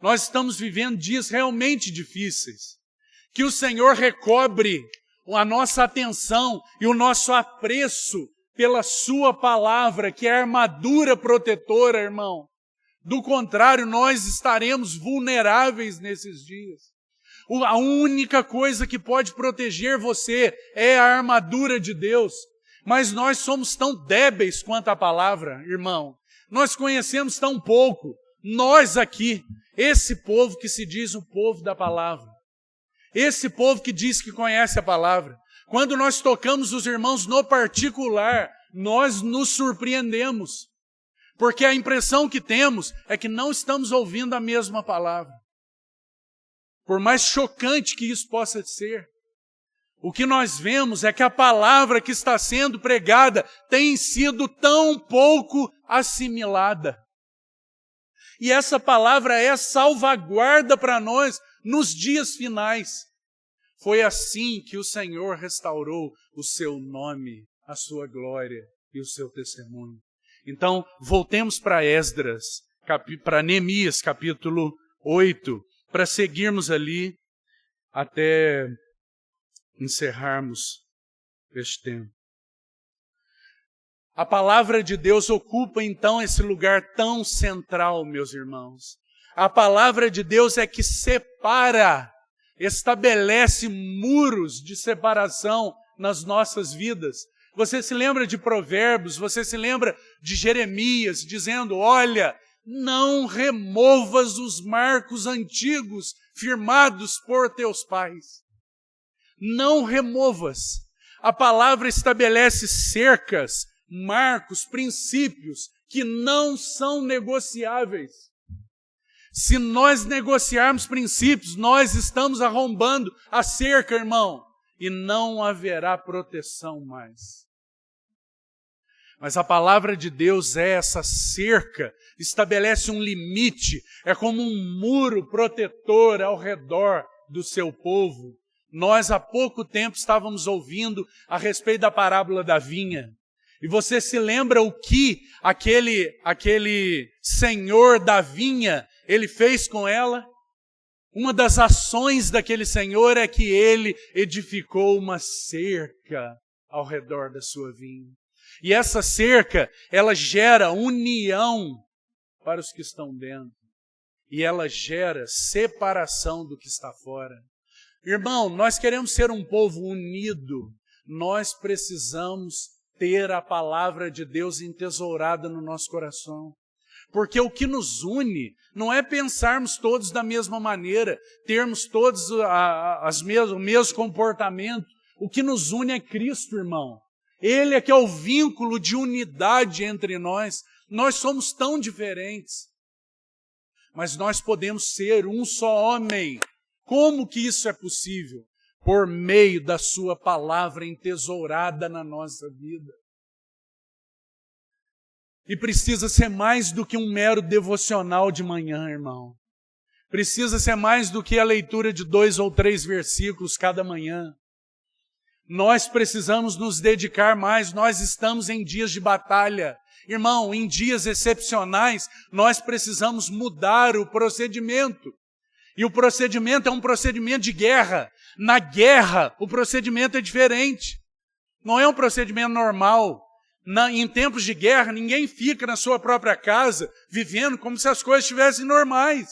Nós estamos vivendo dias realmente difíceis. Que o Senhor recobre a nossa atenção e o nosso apreço pela sua palavra, que é a armadura protetora, irmão. Do contrário, nós estaremos vulneráveis nesses dias. A única coisa que pode proteger você é a armadura de Deus. Mas nós somos tão débeis quanto a palavra, irmão. Nós conhecemos tão pouco. Nós aqui, esse povo que se diz o povo da palavra. Esse povo que diz que conhece a palavra. Quando nós tocamos os irmãos no particular, nós nos surpreendemos. Porque a impressão que temos é que não estamos ouvindo a mesma palavra. Por mais chocante que isso possa ser. O que nós vemos é que a palavra que está sendo pregada tem sido tão pouco assimilada. E essa palavra é salvaguarda para nós nos dias finais. Foi assim que o Senhor restaurou o seu nome, a sua glória e o seu testemunho. Então, voltemos para Esdras, para Neemias, capítulo 8, para seguirmos ali até encerrarmos este tempo. A palavra de Deus ocupa então esse lugar tão central, meus irmãos. A palavra de Deus é que separa, estabelece muros de separação nas nossas vidas. Você se lembra de Provérbios, você se lembra de Jeremias, dizendo, olha, não removas os marcos antigos firmados por teus pais. Não removas. A palavra estabelece cercas, marcos, princípios que não são negociáveis. Se nós negociarmos princípios, nós estamos arrombando a cerca, irmão, e não haverá proteção mais. Mas a palavra de Deus é essa cerca, estabelece um limite, é como um muro protetor ao redor do seu povo. Nós há pouco tempo estávamos ouvindo a respeito da parábola da vinha. E você se lembra o que aquele senhor da vinha, ele fez com ela? Uma das ações daquele senhor é que ele edificou uma cerca ao redor da sua vinha. E essa cerca, ela gera união para os que estão dentro. E ela gera separação do que está fora. Irmão, nós queremos ser um povo unido. Nós precisamos ter a palavra de Deus entesourada no nosso coração. Porque o que nos une não é pensarmos todos da mesma maneira, termos todos o mesmo comportamento. O que nos une é Cristo, irmão. Ele é que é o vínculo de unidade entre nós. Nós somos tão diferentes. Mas nós podemos ser um só homem. Como que isso é possível? por meio da sua palavra entesourada na nossa vida. E precisa ser mais do que um mero devocional de manhã, irmão. Precisa ser mais do que a leitura de 2 ou 3 versículos cada manhã. Nós precisamos nos dedicar mais, nós estamos em dias de batalha. Irmão, em dias excepcionais, nós precisamos mudar o procedimento. E o procedimento é um procedimento de guerra. Na guerra, o procedimento é diferente. Não é um procedimento normal. Em tempos de guerra, ninguém fica na sua própria casa, vivendo como se as coisas estivessem normais.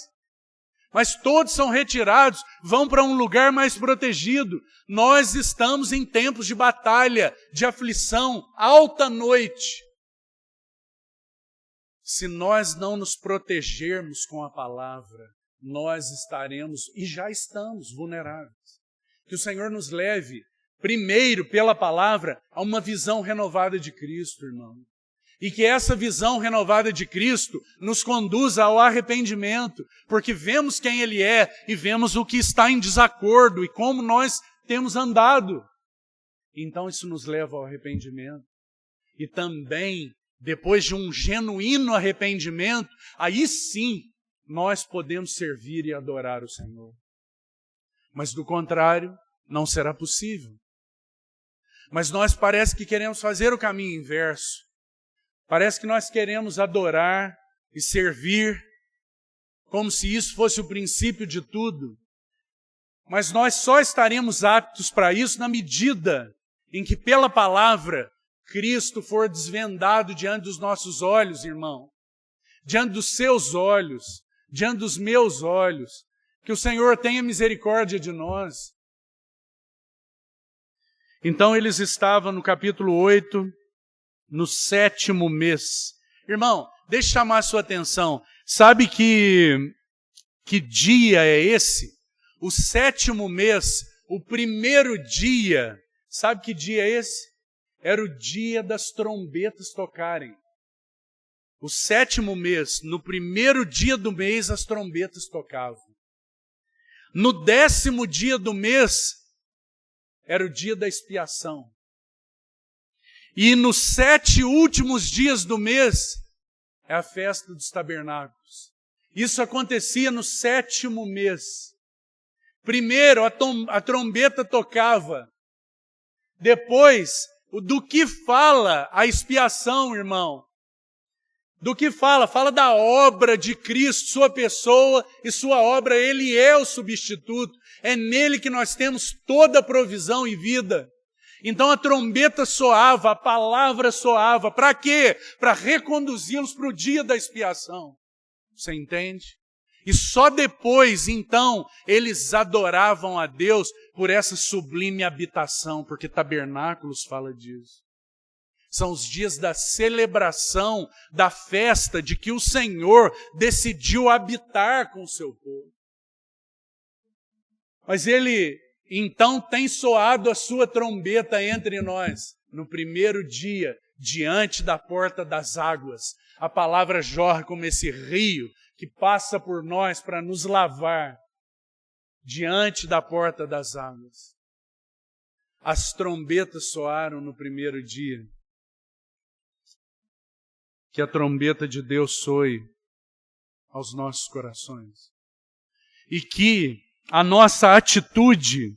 Mas todos são retirados, vão para um lugar mais protegido. Nós estamos em tempos de batalha, de aflição, alta noite. Se nós não nos protegermos com a palavra, nós estaremos, e já estamos, vulneráveis. Que o Senhor nos leve, primeiro, pela palavra, a uma visão renovada de Cristo, irmão. E que essa visão renovada de Cristo nos conduza ao arrependimento, porque vemos quem Ele é e vemos o que está em desacordo e como nós temos andado. Então isso nos leva ao arrependimento. E também, depois de um genuíno arrependimento, aí sim nós podemos servir e adorar o Senhor. Mas do contrário, não será possível. Mas nós parece que queremos fazer o caminho inverso. Parece que nós queremos adorar e servir como se isso fosse o princípio de tudo. Mas nós só estaremos aptos para isso na medida em que, pela palavra, Cristo for desvendado diante dos nossos olhos, irmão. Diante dos seus olhos, diante dos meus olhos. Que o Senhor tenha misericórdia de nós. Então eles estavam no capítulo 8, no 7º mês. Irmão, deixa eu chamar a sua atenção. Sabe que dia é esse? O 7º mês, o primeiro dia. Sabe que dia é esse? Era o dia das trombetas tocarem. O 7º mês, no primeiro dia do mês, as trombetas tocavam. No 10º dia do mês, era o dia da expiação. E nos 7 últimos dias do mês, é a festa dos tabernáculos. Isso acontecia no 7º mês. Primeiro, a trombeta tocava. Depois, do que fala a expiação, irmão? Do que fala? Fala da obra de Cristo, sua pessoa e sua obra. Ele é o substituto. É nele que nós temos toda a provisão e vida. Então a trombeta soava, a palavra soava. Para quê? Para reconduzi-los para o dia da expiação. Você entende? E só depois, então, eles adoravam a Deus por essa sublime habitação, porque tabernáculos fala disso. São os dias da celebração, da festa de que o Senhor decidiu habitar com o seu povo. Mas Ele, então, tem soado a sua trombeta entre nós. No primeiro dia, diante da porta das águas, a palavra jorra como esse rio que passa por nós para nos lavar diante da porta das águas. As trombetas soaram no primeiro dia. Que a trombeta de Deus soe aos nossos corações. E que a nossa atitude,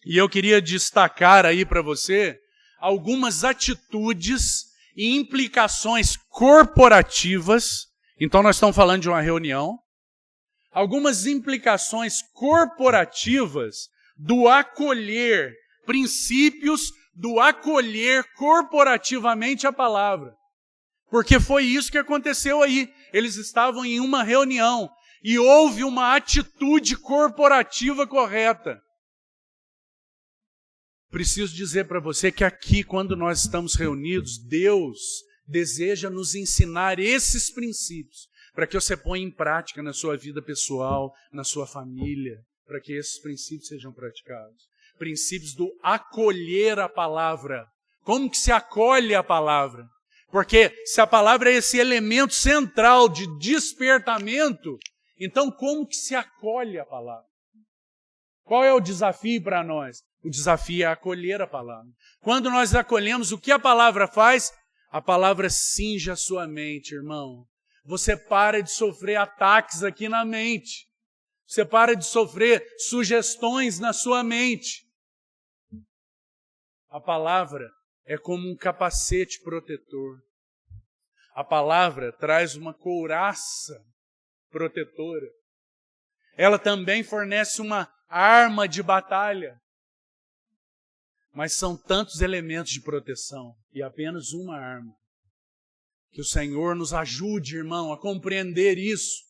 e eu queria destacar aí para você, algumas atitudes e implicações corporativas. Então nós estamos falando de uma reunião. Algumas implicações corporativas do acolher, princípios do acolher corporativamente a palavra. Porque foi isso que aconteceu aí. Eles estavam em uma reunião e houve uma atitude corporativa correta. Preciso dizer para você que aqui, quando nós estamos reunidos, Deus deseja nos ensinar esses princípios para que você ponha em prática na sua vida pessoal, na sua família, para que esses princípios sejam praticados. Princípios do acolher a palavra. Como que se acolhe a palavra? Porque se a palavra é esse elemento central de despertamento, então como que se acolhe a palavra? Qual é o desafio para nós? O desafio é acolher a palavra. Quando nós acolhemos, o que a palavra faz? A palavra cinge a sua mente, irmão. Você para de sofrer ataques aqui na mente. Você para de sofrer sugestões na sua mente. A palavra é como um capacete protetor. A palavra traz uma couraça protetora. Ela também fornece uma arma de batalha. Mas são tantos elementos de proteção e apenas uma arma. Que o Senhor nos ajude, irmão, a compreender isso.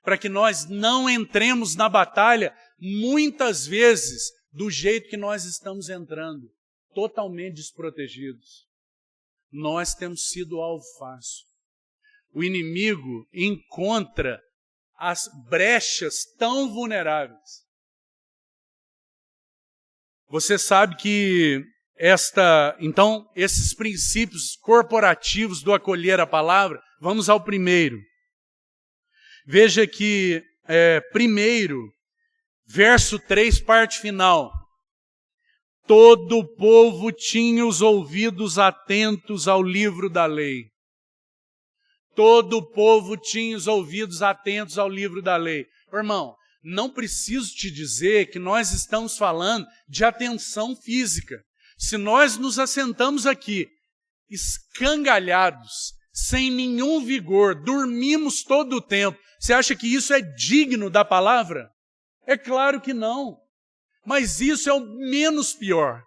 Para que nós não entremos na batalha, muitas vezes, do jeito que nós estamos entrando, totalmente desprotegidos. Nós temos sido alvo fácil. O inimigo encontra as brechas tão vulneráveis. Você sabe que então, esses princípios corporativos do acolher a palavra, vamos ao primeiro. Veja que, primeiro, verso 3, parte final. Todo o povo tinha os ouvidos atentos ao livro da lei. Todo o povo tinha os ouvidos atentos ao livro da lei. Irmão, não preciso te dizer que nós estamos falando de atenção física. Se nós nos assentamos aqui, escangalhados, sem nenhum vigor, dormimos todo o tempo, você acha que isso é digno da palavra? É claro que não. Mas isso é o menos pior.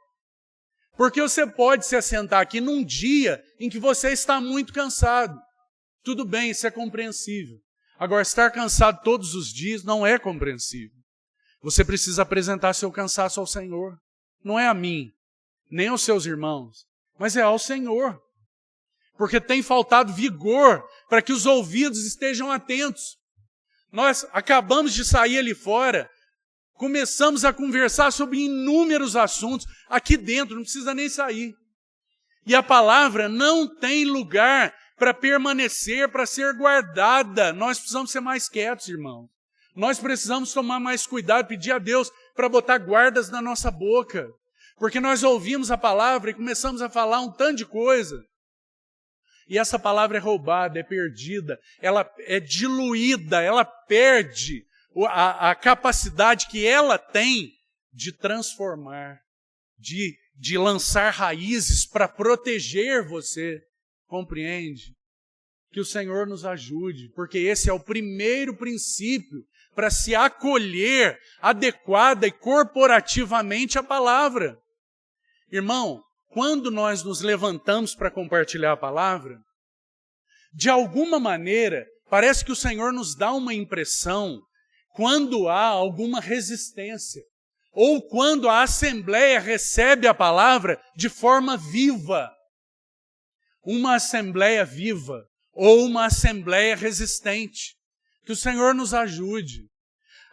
Porque você pode se assentar aqui num dia em que você está muito cansado. Tudo bem, isso é compreensível. Agora, estar cansado todos os dias não é compreensível. Você precisa apresentar seu cansaço ao Senhor. Não é a mim, nem aos seus irmãos, mas é ao Senhor. Porque tem faltado vigor para que os ouvidos estejam atentos. Nós acabamos de sair ali fora, começamos a conversar sobre inúmeros assuntos. Aqui dentro, não precisa nem sair. E a palavra não tem lugar para permanecer, para ser guardada. Nós precisamos ser mais quietos, irmãos. Nós precisamos tomar mais cuidado, pedir a Deus para botar guardas na nossa boca. Porque nós ouvimos a palavra e começamos a falar um tanto de coisa. E essa palavra é roubada, é perdida, ela é diluída, ela perde a capacidade que ela tem de transformar, de lançar raízes para proteger você. Compreende? Que o Senhor nos ajude, porque esse é o primeiro princípio para se acolher adequada e corporativamente a palavra. Irmão, quando nós nos levantamos para compartilhar a palavra, de alguma maneira, parece que o Senhor nos dá uma impressão quando há alguma resistência, ou quando a assembleia recebe a palavra de forma viva. Uma assembleia viva ou uma assembleia resistente. Que o Senhor nos ajude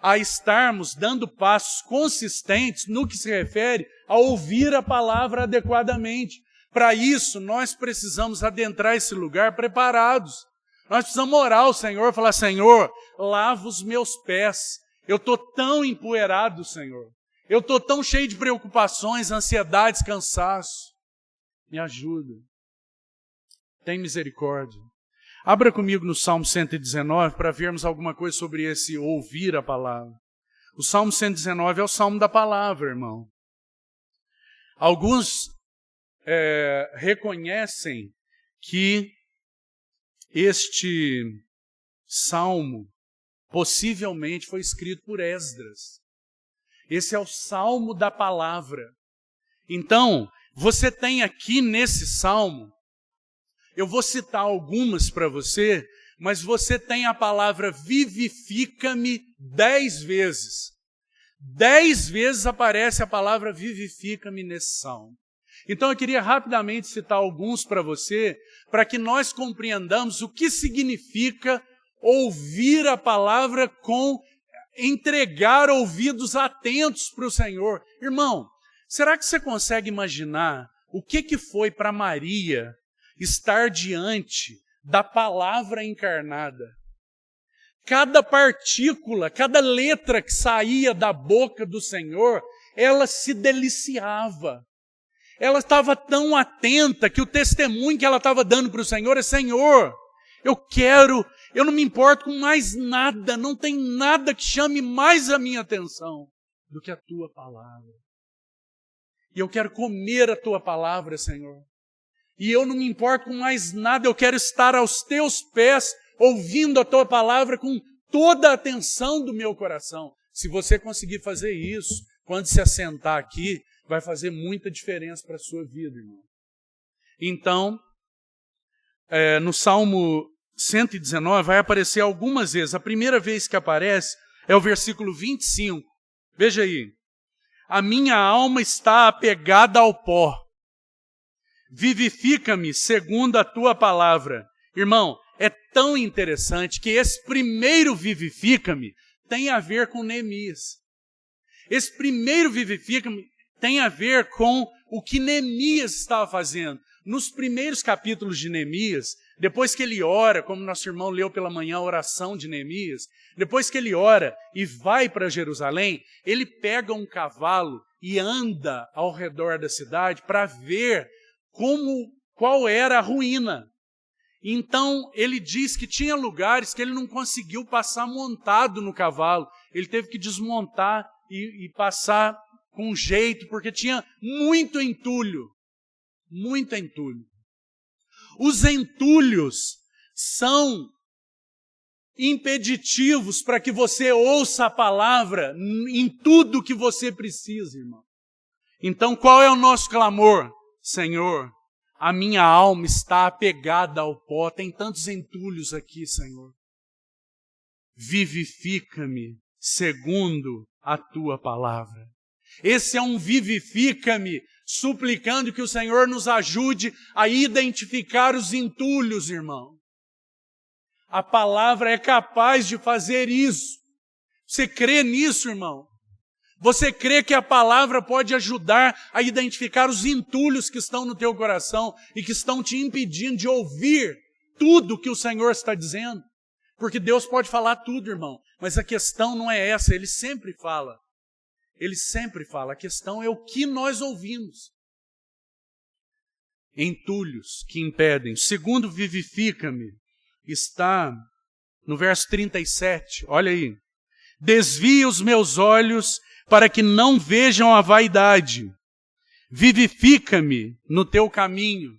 a estarmos dando passos consistentes no que se refere a ouvir a palavra adequadamente. Para isso, nós precisamos adentrar esse lugar preparados. Nós precisamos orar ao Senhor, falar: Senhor, lava os meus pés. Eu estou tão empoeirado, Senhor. Eu estou tão cheio de preocupações, ansiedades, cansaço. Me ajuda. Tem misericórdia. Abra comigo no Salmo 119 para vermos alguma coisa sobre esse ouvir a palavra. O Salmo 119 é o Salmo da palavra, irmão. Alguns reconhecem que este Salmo possivelmente foi escrito por Esdras. Esse é o Salmo da palavra. Então, você tem aqui nesse Salmo, eu vou citar algumas para você, mas você tem a palavra vivifica-me 10 vezes. 10 vezes aparece a palavra vivifica-me nesse salmo. Então eu queria rapidamente citar alguns para você, para que nós compreendamos o que significa ouvir a palavra com entregar ouvidos atentos para o Senhor. Irmão, será que você consegue imaginar o que foi para Maria estar diante da palavra encarnada? cada partícula, cada letra que saía da boca do Senhor, ela se deliciava. Ela estava tão atenta que o testemunho que ela estava dando para o Senhor é: Senhor, eu não me importo com mais nada, não tem nada que chame mais a minha atenção do que a tua palavra. E eu quero comer a tua palavra, Senhor. E eu não me importo com mais nada, eu quero estar aos teus pés, ouvindo a tua palavra com toda a atenção do meu coração. Se você conseguir fazer isso, quando se assentar aqui, vai fazer muita diferença para a sua vida, irmão. Então, no Salmo 119 vai aparecer algumas vezes. A primeira vez que aparece é o versículo 25. Veja aí. A minha alma está apegada ao pó. Vivifica-me segundo a tua palavra. Irmão, é tão interessante que esse primeiro vivifica-me tem a ver com Neemias. Esse primeiro vivifica-me tem a ver com o que Neemias estava fazendo. Nos primeiros capítulos de Neemias, depois que ele ora, como nosso irmão leu pela manhã a oração de Neemias, depois que ele ora e vai para Jerusalém, ele pega um cavalo e anda ao redor da cidade para ver qual era a ruína. Então, ele diz que tinha lugares que ele não conseguiu passar montado no cavalo. Ele teve que desmontar e passar com jeito, porque tinha muito entulho. Muito entulho. Os entulhos são impeditivos para que você ouça a palavra em tudo que você precisa, irmão. Então, qual é o nosso clamor? Senhor, a minha alma está apegada ao pó. Tem tantos entulhos aqui, Senhor. Vivifica-me segundo a tua palavra. Esse é um vivifica-me, suplicando que o Senhor nos ajude a identificar os entulhos, irmão. A palavra é capaz de fazer isso. Você crê nisso, irmão? Você crê que a palavra pode ajudar a identificar os entulhos que estão no teu coração e que estão te impedindo de ouvir tudo que o Senhor está dizendo? Porque Deus pode falar tudo, irmão, mas a questão não é essa, Ele sempre fala. Ele sempre fala, a questão é o que nós ouvimos. Entulhos que impedem. Segundo, vivifica-me, está no verso 37, olha aí. Desvia os meus olhos para que não vejam a vaidade. Vivifica-me no teu caminho.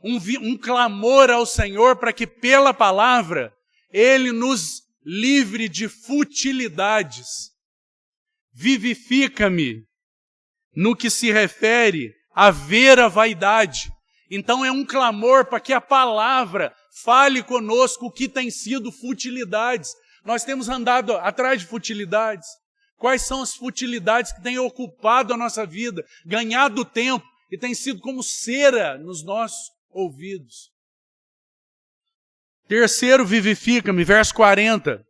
Um clamor ao Senhor para que pela palavra Ele nos livre de futilidades. Vivifica-me no que se refere a ver a vaidade. Então é um clamor para que a palavra fale conosco o que tem sido futilidades. Nós temos andado atrás de futilidades. Quais são as futilidades que têm ocupado a nossa vida, ganhado tempo e têm sido como cera nos nossos ouvidos? Terceiro, vivifica-me, verso 40.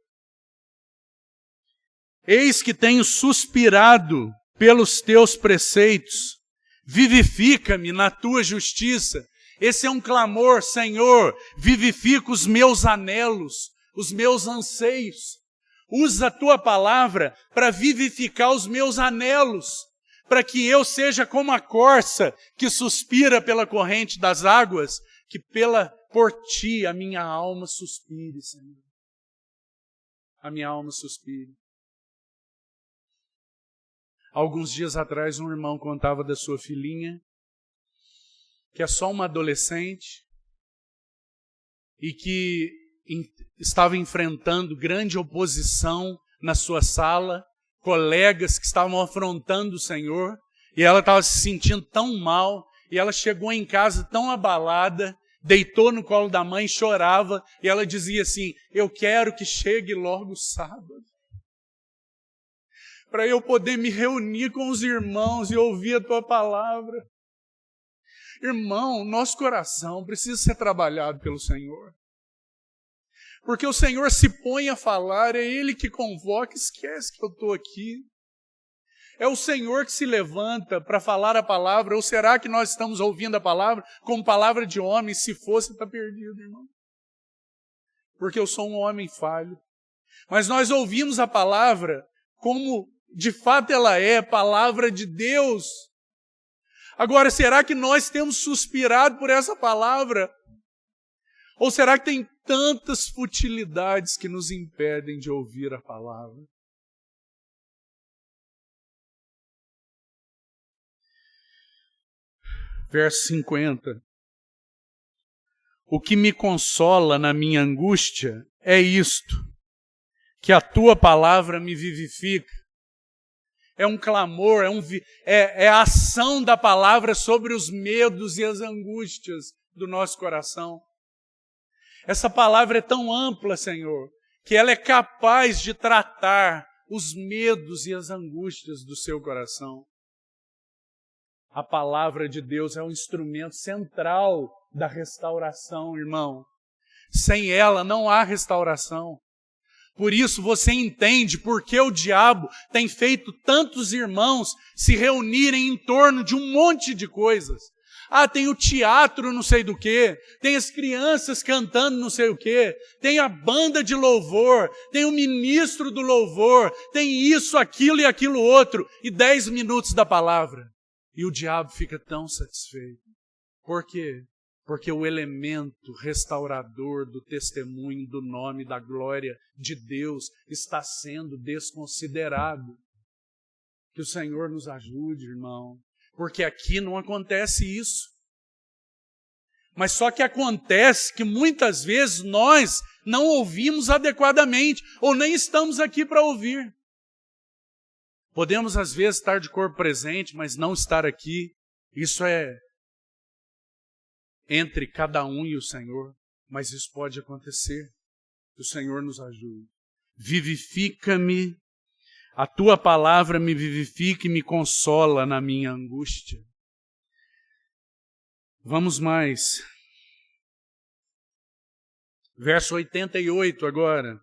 Eis que tenho suspirado pelos teus preceitos, vivifica-me na tua justiça. Esse é um clamor, Senhor, vivifica os meus anelos, os meus anseios. Usa a tua palavra para vivificar os meus anelos, para que eu seja como a corça que suspira pela corrente das águas, que por ti a minha alma suspire, Senhor. A minha alma suspire. Alguns dias atrás, um irmão contava da sua filhinha, que é só uma adolescente, e que estava enfrentando grande oposição na sua sala, colegas que estavam afrontando o Senhor, e ela estava se sentindo tão mal, e ela chegou em casa tão abalada, deitou no colo da mãe, chorava, e ela dizia assim: eu quero que chegue logo o sábado, para eu poder me reunir com os irmãos e ouvir a tua palavra. Irmão, nosso coração precisa ser trabalhado pelo Senhor. Porque o Senhor se põe a falar, é Ele que convoca, esquece que eu estou aqui. É o Senhor que se levanta para falar a palavra, ou será que nós estamos ouvindo a palavra como palavra de homem? Se fosse, está perdido, irmão. Porque eu sou um homem falho, Mas nós ouvimos a palavra como de fato ela é, palavra de Deus. Agora, será que nós temos suspirado por essa palavra? Ou será que tem tantas futilidades que nos impedem de ouvir a palavra? Verso 50. O que me consola na minha angústia é isto, que a tua palavra me vivifica. É um clamor, é a ação da palavra sobre os medos e as angústias do nosso coração. Essa palavra é tão ampla, Senhor, que ela é capaz de tratar os medos e as angústias do seu coração. A palavra de Deus é um instrumento central da restauração, irmão. Sem ela não há restauração. Por isso você entende por que o diabo tem feito tantos irmãos se reunirem em torno de um monte de coisas. Ah, tem o teatro não sei do que, tem as crianças cantando não sei o que, tem a banda de louvor, tem o ministro do louvor, tem isso, aquilo e aquilo outro, e 10 minutos da palavra. E o diabo fica tão satisfeito. Por quê? Porque o elemento restaurador do testemunho, do nome, da glória de Deus está sendo desconsiderado. Que o Senhor nos ajude, irmão. Porque aqui não acontece isso. Mas só que acontece que muitas vezes nós não ouvimos adequadamente, ou nem estamos aqui para ouvir. Podemos às vezes estar de corpo presente, mas não estar aqui. Isso é entre cada um e o Senhor, mas isso pode acontecer. Que o Senhor nos ajude. Vivifica-me. A tua palavra me vivifica e me consola na minha angústia. Vamos mais. Verso 88 agora.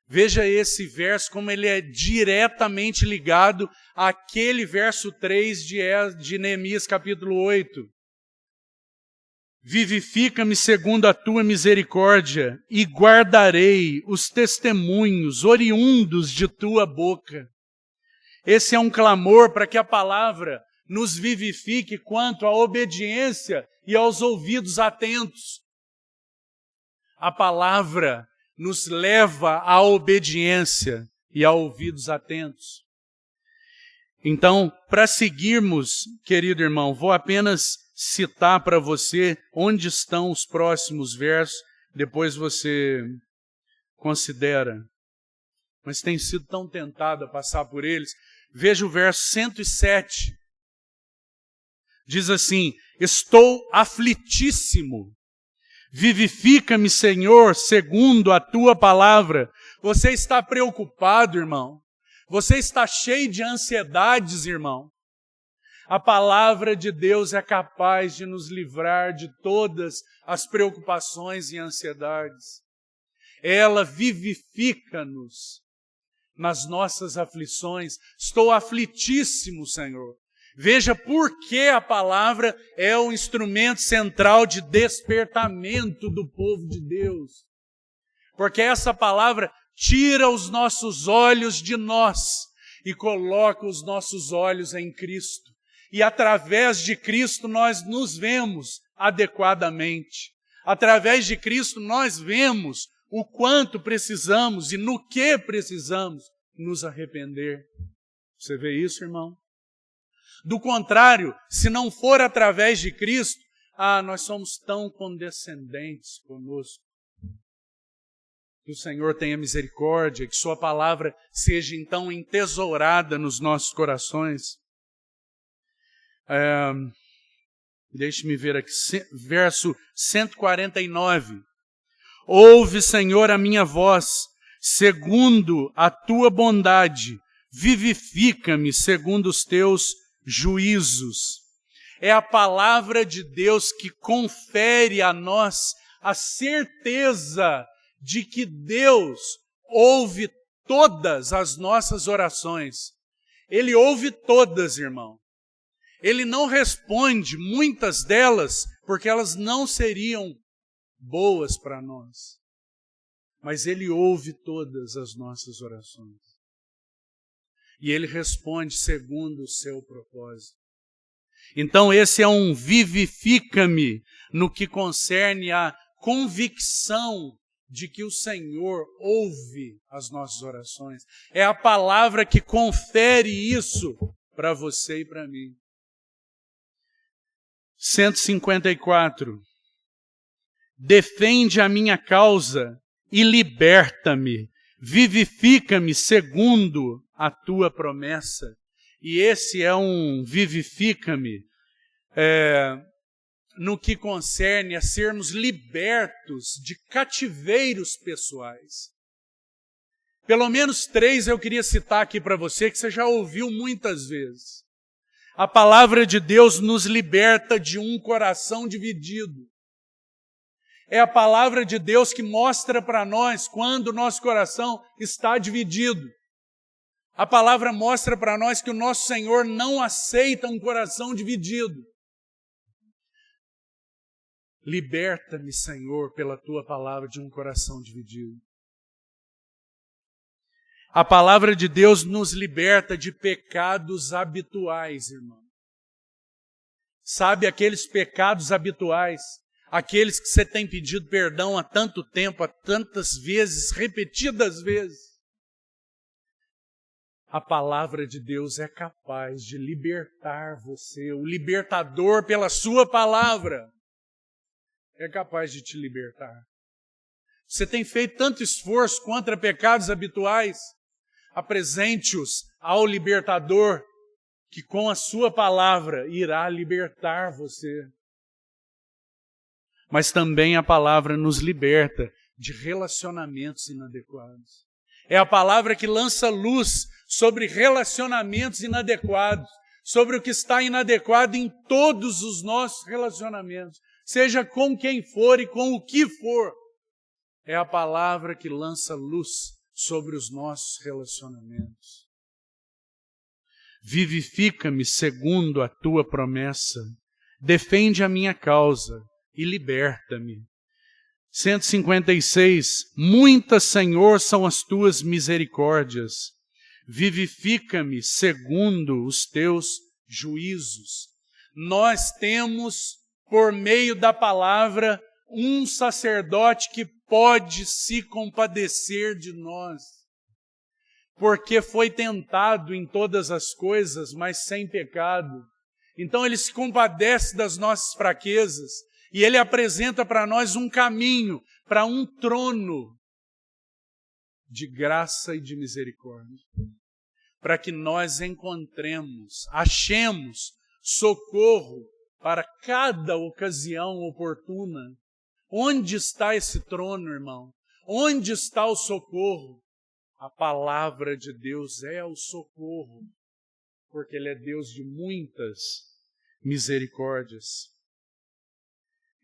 Veja esse verso como ele é diretamente ligado àquele verso 3 de Neemias capítulo 8. Vivifica-me segundo a tua misericórdia e guardarei os testemunhos oriundos de tua boca. Esse é um clamor para que a palavra nos vivifique quanto à obediência e aos ouvidos atentos. A palavra nos leva à obediência e a ouvidos atentos. Então, para seguirmos, querido irmão, vou apenas citar para você onde estão os próximos versos, depois você considera. Mas tem sido tão tentado a passar por eles. Veja o verso 107. Diz assim: estou aflitíssimo. Vivifica-me, Senhor, segundo a tua palavra. Você está preocupado, irmão? Você está cheio de ansiedades, irmão? A palavra de Deus é capaz de nos livrar de todas as preocupações e ansiedades. Ela vivifica-nos nas nossas aflições. Estou aflitíssimo, Senhor. Veja por que a palavra é o instrumento central de despertamento do povo de Deus. Porque essa palavra tira os nossos olhos de nós e coloca os nossos olhos em Cristo. E através de Cristo nós nos vemos adequadamente. Através de Cristo nós vemos o quanto precisamos e no que precisamos nos arrepender. Você vê isso, irmão? Do contrário, se não for através de Cristo, nós somos tão condescendentes conosco. Que o Senhor tenha misericórdia, que sua palavra seja então entesourada nos nossos corações. Deixe-me ver aqui, verso 149. Ouve, Senhor, a minha voz, segundo a tua bondade, vivifica-me segundo os teus juízos. É a palavra de Deus que confere a nós a certeza de que Deus ouve todas as nossas orações. Ele ouve todas, irmão. Ele não responde muitas delas porque elas não seriam boas para nós. mas Ele ouve todas as nossas orações. E Ele responde segundo o seu propósito. Então esse é um vivifica-me no que concerne a convicção de que o Senhor ouve as nossas orações. É a palavra que confere isso para você e para mim. 154. Defende a minha causa e liberta-me. Vivifica-me segundo a tua promessa. E esse é um vivifica-me no que concerne a sermos libertos de cativeiros pessoais. Pelo menos 3 eu queria citar aqui para você, que você já ouviu muitas vezes. A palavra de Deus nos liberta de um coração dividido. É a palavra de Deus que mostra para nós quando o nosso coração está dividido. A palavra mostra para nós que o nosso Senhor não aceita um coração dividido. Liberta-me, Senhor, pela tua palavra de um coração dividido. A palavra de Deus nos liberta de pecados habituais, irmão. Sabe aqueles pecados habituais? Aqueles que você tem pedido perdão há tanto tempo, há tantas vezes, repetidas vezes. A palavra de Deus é capaz de libertar você. O libertador pela sua palavra é capaz de te libertar. Você tem feito tanto esforço contra pecados habituais? Apresente-os ao libertador, que com a sua palavra irá libertar você. Mas também a palavra nos liberta de relacionamentos inadequados. É a palavra que lança luz sobre relacionamentos inadequados, sobre o que está inadequado em todos os nossos relacionamentos, seja com quem for e com o que for. É a palavra que lança luz sobre os nossos relacionamentos. Vivifica-me segundo a tua promessa, defende a minha causa e liberta-me. 156. Muitas, Senhor, são as tuas misericórdias. Vivifica-me segundo os teus juízos. Nós temos, por meio da palavra, um sacerdote que pode se compadecer de nós, porque foi tentado em todas as coisas, mas sem pecado. Então ele se compadece das nossas fraquezas e ele apresenta para nós um caminho para um trono de graça e de misericórdia, para que nós encontremos, achemos socorro para cada ocasião oportuna. Onde está esse trono, irmão? Onde está o socorro? A palavra de Deus é o socorro, porque Ele é Deus de muitas misericórdias.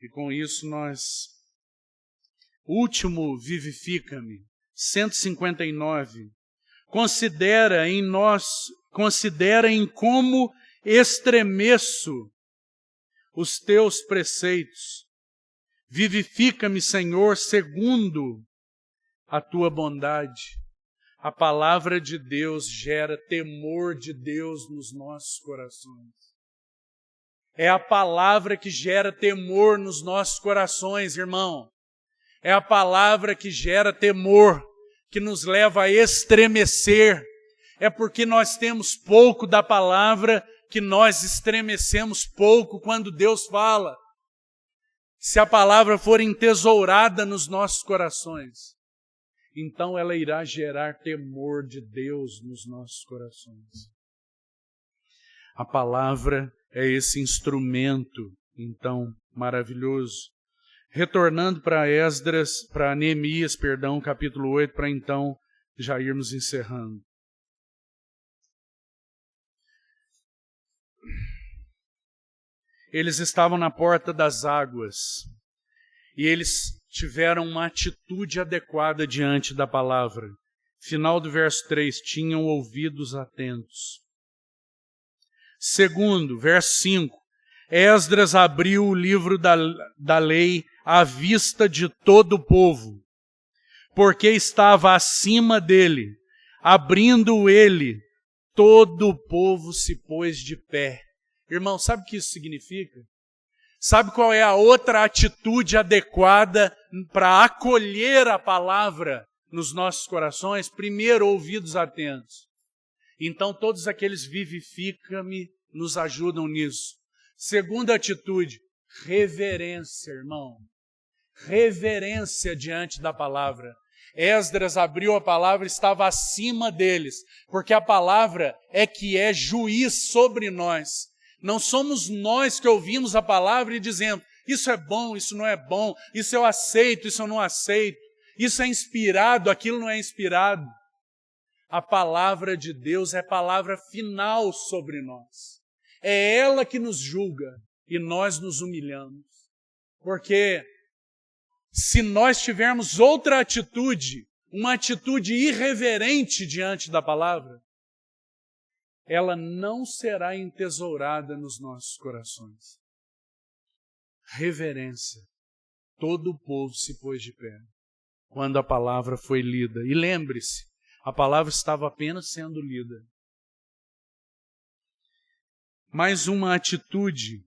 E com isso nós... Último, vivifica-me. 159. Considera em como estremeço os teus preceitos. Vivifica-me, Senhor, segundo a tua bondade. A palavra de Deus gera temor de Deus nos nossos corações. É a palavra que gera temor nos nossos corações, irmão. É a palavra que gera temor, que nos leva a estremecer. É porque nós temos pouco da palavra que nós estremecemos pouco quando Deus fala. Se a palavra for entesourada nos nossos corações, então ela irá gerar temor de Deus nos nossos corações. A palavra é esse instrumento, então, maravilhoso. Retornando para Neemias, capítulo 8, para então já irmos encerrando. Eles estavam na porta das águas e eles tiveram uma atitude adequada diante da palavra. Final do verso 3, tinham ouvidos atentos. Segundo, verso 5, Esdras abriu o livro da lei à vista de todo o povo. porque estava acima dele. Abrindo ele, todo o povo se pôs de pé. Irmão, sabe o que isso significa? Sabe qual é a outra atitude adequada para acolher a palavra nos nossos corações? Primeiro, ouvidos atentos. Então, todos aqueles vivifica-me nos ajudam nisso. Segunda atitude, reverência, irmão. Reverência diante da palavra. Esdras abriu a palavra e estava acima deles, porque a palavra é que é juiz sobre nós. Não somos nós que ouvimos a palavra e dizemos, isso é bom, isso não é bom, isso eu aceito, isso eu não aceito, isso é inspirado, aquilo não é inspirado. A palavra de Deus é palavra final sobre nós. É ela que nos julga e nós nos humilhamos. Porque se nós tivermos outra atitude, uma atitude irreverente diante da palavra, ela não será entesourada nos nossos corações. Reverência. Todo o povo se pôs de pé quando a palavra foi lida. E lembre-se, a palavra estava apenas sendo lida. Mais uma atitude.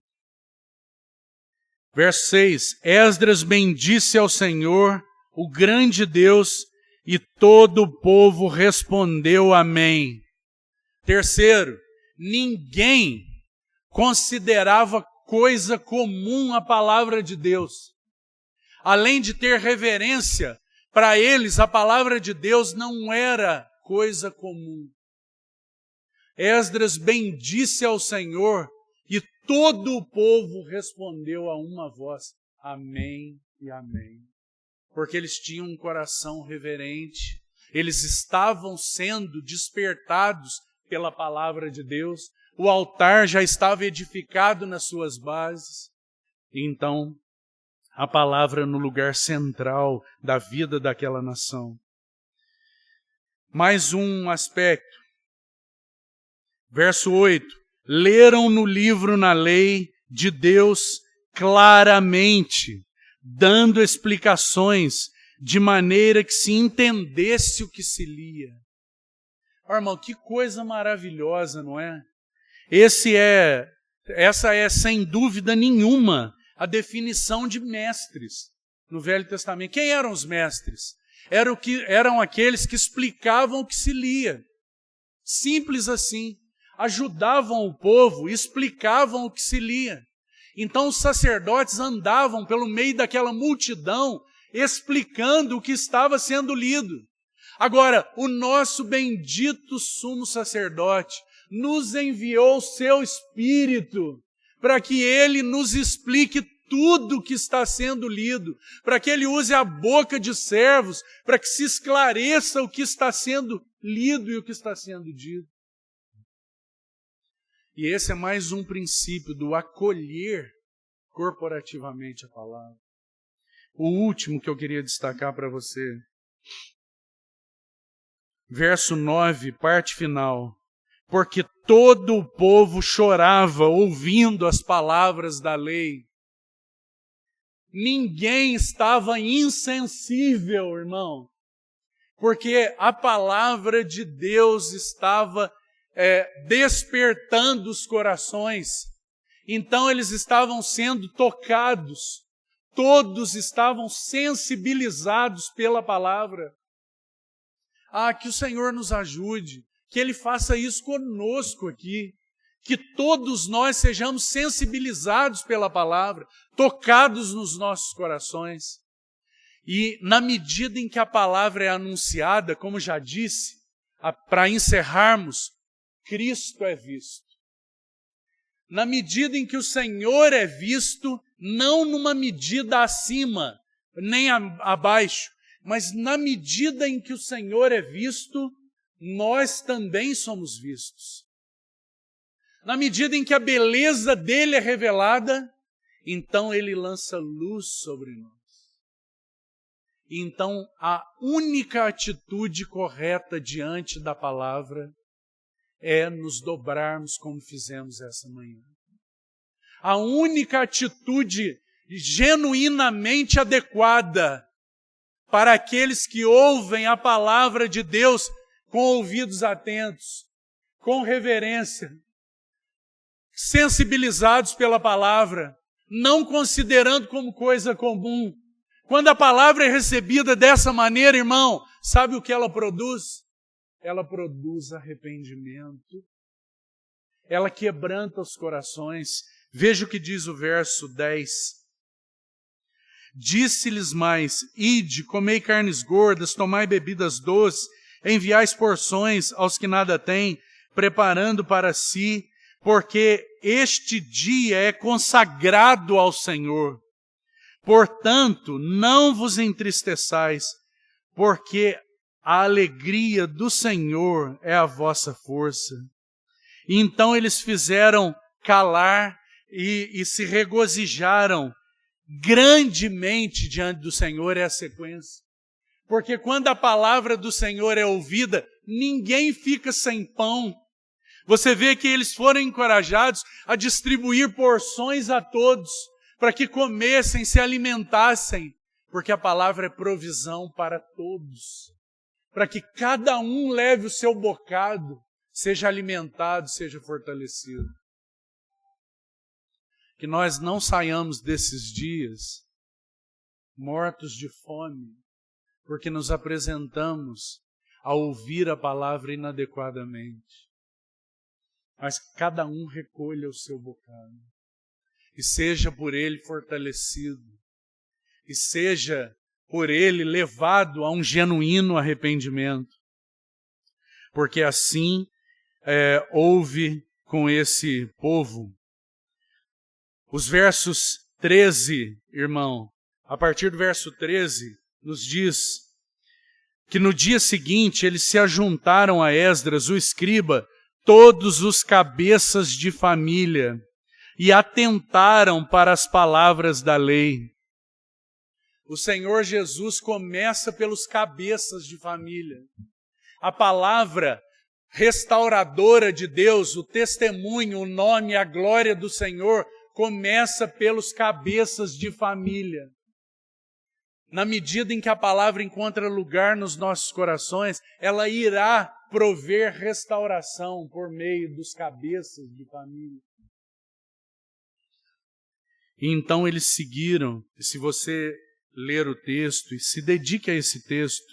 Verso 6. Esdras bendisse ao Senhor, o grande Deus, e todo o povo respondeu amém. Terceiro, ninguém considerava coisa comum a palavra de Deus. Além de ter reverência, para eles a palavra de Deus não era coisa comum. Esdras bendisse ao Senhor e todo o povo respondeu a uma voz, amém e amém. Porque eles tinham um coração reverente, eles estavam sendo despertados pela palavra de Deus, o altar já estava edificado nas suas bases, então a palavra no lugar central da vida daquela nação. Mais um aspecto, verso 8, leram no livro na lei de Deus claramente, dando explicações de maneira que se entendesse o que se lia. Oh, irmão, que coisa maravilhosa, não é? Essa é, sem dúvida nenhuma, a definição de mestres no Velho Testamento. Quem eram os mestres? Eram aqueles que explicavam o que se lia. Simples assim. Ajudavam o povo, explicavam o que se lia. Então os sacerdotes andavam pelo meio daquela multidão, explicando o que estava sendo lido. Agora, o nosso bendito sumo sacerdote nos enviou o seu Espírito para que ele nos explique tudo o que está sendo lido, para que ele use a boca de servos, para que se esclareça o que está sendo lido e o que está sendo dito. E esse é mais um princípio do acolher corporativamente a palavra. O último que eu queria destacar para você, verso 9, parte final. Porque todo o povo chorava ouvindo as palavras da lei. Ninguém estava insensível, irmão, porque a palavra de Deus estava despertando os corações. Então eles estavam sendo tocados, todos estavam sensibilizados pela palavra. Que o Senhor nos ajude, que Ele faça isso conosco aqui, que todos nós sejamos sensibilizados pela palavra, tocados nos nossos corações. E na medida em que a palavra é anunciada, como já disse, para encerrarmos, Cristo é visto. Na medida em que o Senhor é visto, não numa medida acima, nem abaixo, mas na medida em que o Senhor é visto, nós também somos vistos. Na medida em que a beleza dele é revelada, então ele lança luz sobre nós. Então a única atitude correta diante da palavra é nos dobrarmos como fizemos essa manhã. A única atitude genuinamente adequada para aqueles que ouvem a palavra de Deus com ouvidos atentos, com reverência, sensibilizados pela palavra, não considerando como coisa comum. Quando a palavra é recebida dessa maneira, irmão, sabe o que ela produz? Ela produz arrependimento. Ela quebranta os corações. Veja o que diz o verso 10. Disse-lhes mais: ide, comei carnes gordas, tomai bebidas doces, enviais porções aos que nada têm, preparando para si, porque este dia é consagrado ao Senhor. Portanto, não vos entristeçais, porque a alegria do Senhor é a vossa força. E então eles fizeram calar e se regozijaram grandemente diante do Senhor. É a sequência. Porque quando a palavra do Senhor é ouvida, ninguém fica sem pão. Você vê que eles foram encorajados a distribuir porções a todos, para que comessem, se alimentassem, porque a palavra é provisão para todos, para que cada um leve o seu bocado, seja alimentado, seja fortalecido. Que nós não saiamos desses dias mortos de fome, porque nos apresentamos a ouvir a palavra inadequadamente. Mas que cada um recolha o seu bocado e seja por ele fortalecido, e seja por ele levado a um genuíno arrependimento. Porque assim houve com esse povo. Os versos 13, irmão, a partir do verso 13, nos diz que no dia seguinte eles se ajuntaram a Esdras, o escriba, todos os cabeças de família, e atentaram para as palavras da lei. O Senhor Jesus começa pelos cabeças de família. A palavra restauradora de Deus, o testemunho, o nome, a glória do Senhor, começa pelos cabeças de família. Na medida em que a palavra encontra lugar nos nossos corações, ela irá prover restauração por meio dos cabeças de família. E então eles seguiram, e se você ler o texto e se dedique a esse texto,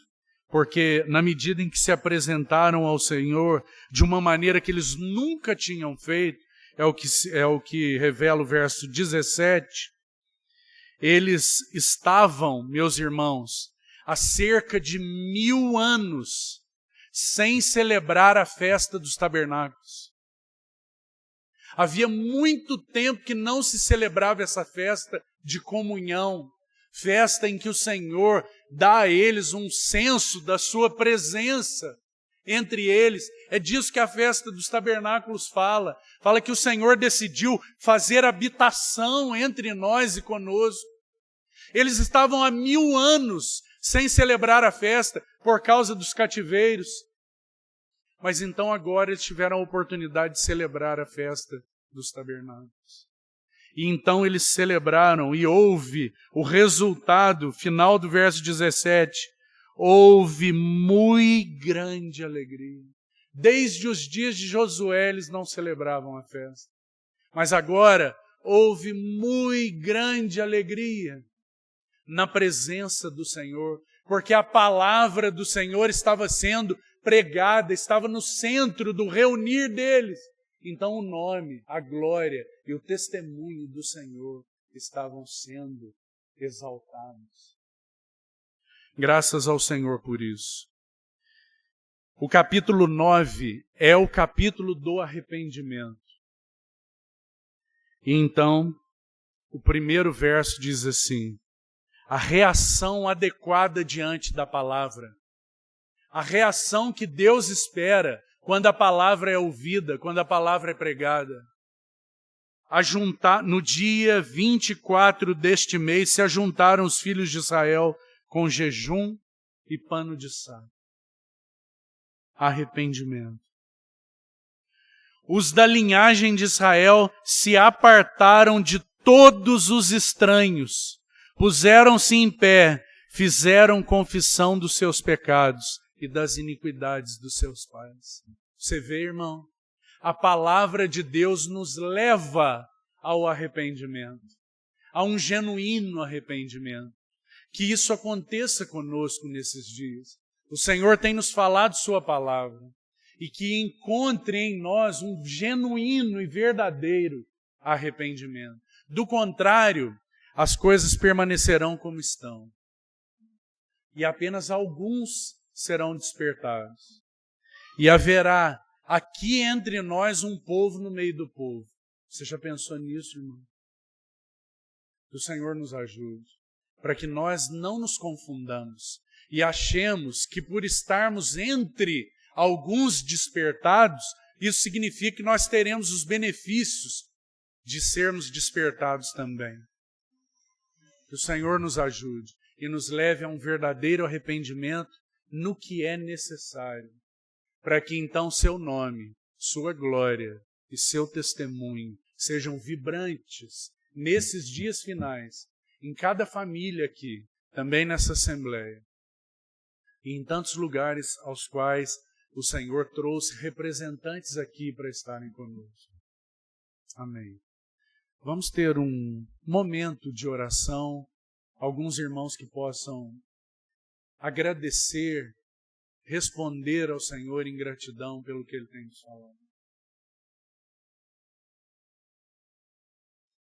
porque na medida em que se apresentaram ao Senhor de uma maneira que eles nunca tinham feito, é o que revela o verso 17, eles estavam, meus irmãos, há cerca de 1000 anos sem celebrar a festa dos tabernáculos. Havia muito tempo que não se celebrava essa festa de comunhão, festa em que o Senhor dá a eles um senso da sua presença entre eles. É disso que a festa dos tabernáculos fala. Fala que o Senhor decidiu fazer habitação entre nós e conosco. Eles estavam há 1000 anos sem celebrar a festa por causa dos cativeiros. Mas então agora eles tiveram a oportunidade de celebrar a festa dos tabernáculos. E então eles celebraram, e houve o resultado, final do verso 17, houve muito grande alegria. Desde os dias de Josué eles não celebravam a festa. Mas agora houve muito grande alegria na presença do Senhor, porque a palavra do Senhor estava sendo pregada, estava no centro do reunir deles. Então o nome, a glória e o testemunho do Senhor estavam sendo exaltados. Graças ao Senhor por isso. O capítulo 9 é o capítulo do arrependimento. E então, o primeiro verso diz assim: a reação adequada diante da palavra. A reação que Deus espera quando a palavra é ouvida, quando a palavra é pregada. No dia 24 deste mês, se ajuntaram os filhos de Israel com jejum e pano de saco. Arrependimento. Os da linhagem de Israel se apartaram de todos os estranhos, puseram-se em pé, fizeram confissão dos seus pecados e das iniquidades dos seus pais. Você vê, irmão? A palavra de Deus nos leva ao arrependimento, a um genuíno arrependimento. Que isso aconteça conosco nesses dias. O Senhor tem nos falado sua palavra e que encontre em nós um genuíno e verdadeiro arrependimento. Do contrário, as coisas permanecerão como estão e apenas alguns serão despertados. E haverá aqui entre nós um povo no meio do povo. Você já pensou nisso, irmão? Que o Senhor nos ajude, para que nós não nos confundamos e achemos que por estarmos entre alguns despertados, isso significa que nós teremos os benefícios de sermos despertados também. Que o Senhor nos ajude e nos leve a um verdadeiro arrependimento no que é necessário, para que então seu nome, sua glória e seu testemunho sejam vibrantes nesses dias finais, em cada família aqui, também nessa Assembleia, e em tantos lugares aos quais o Senhor trouxe representantes aqui para estarem conosco. Amém. Vamos ter um momento de oração, alguns irmãos que possam agradecer, responder ao Senhor em gratidão pelo que Ele tem nos falado.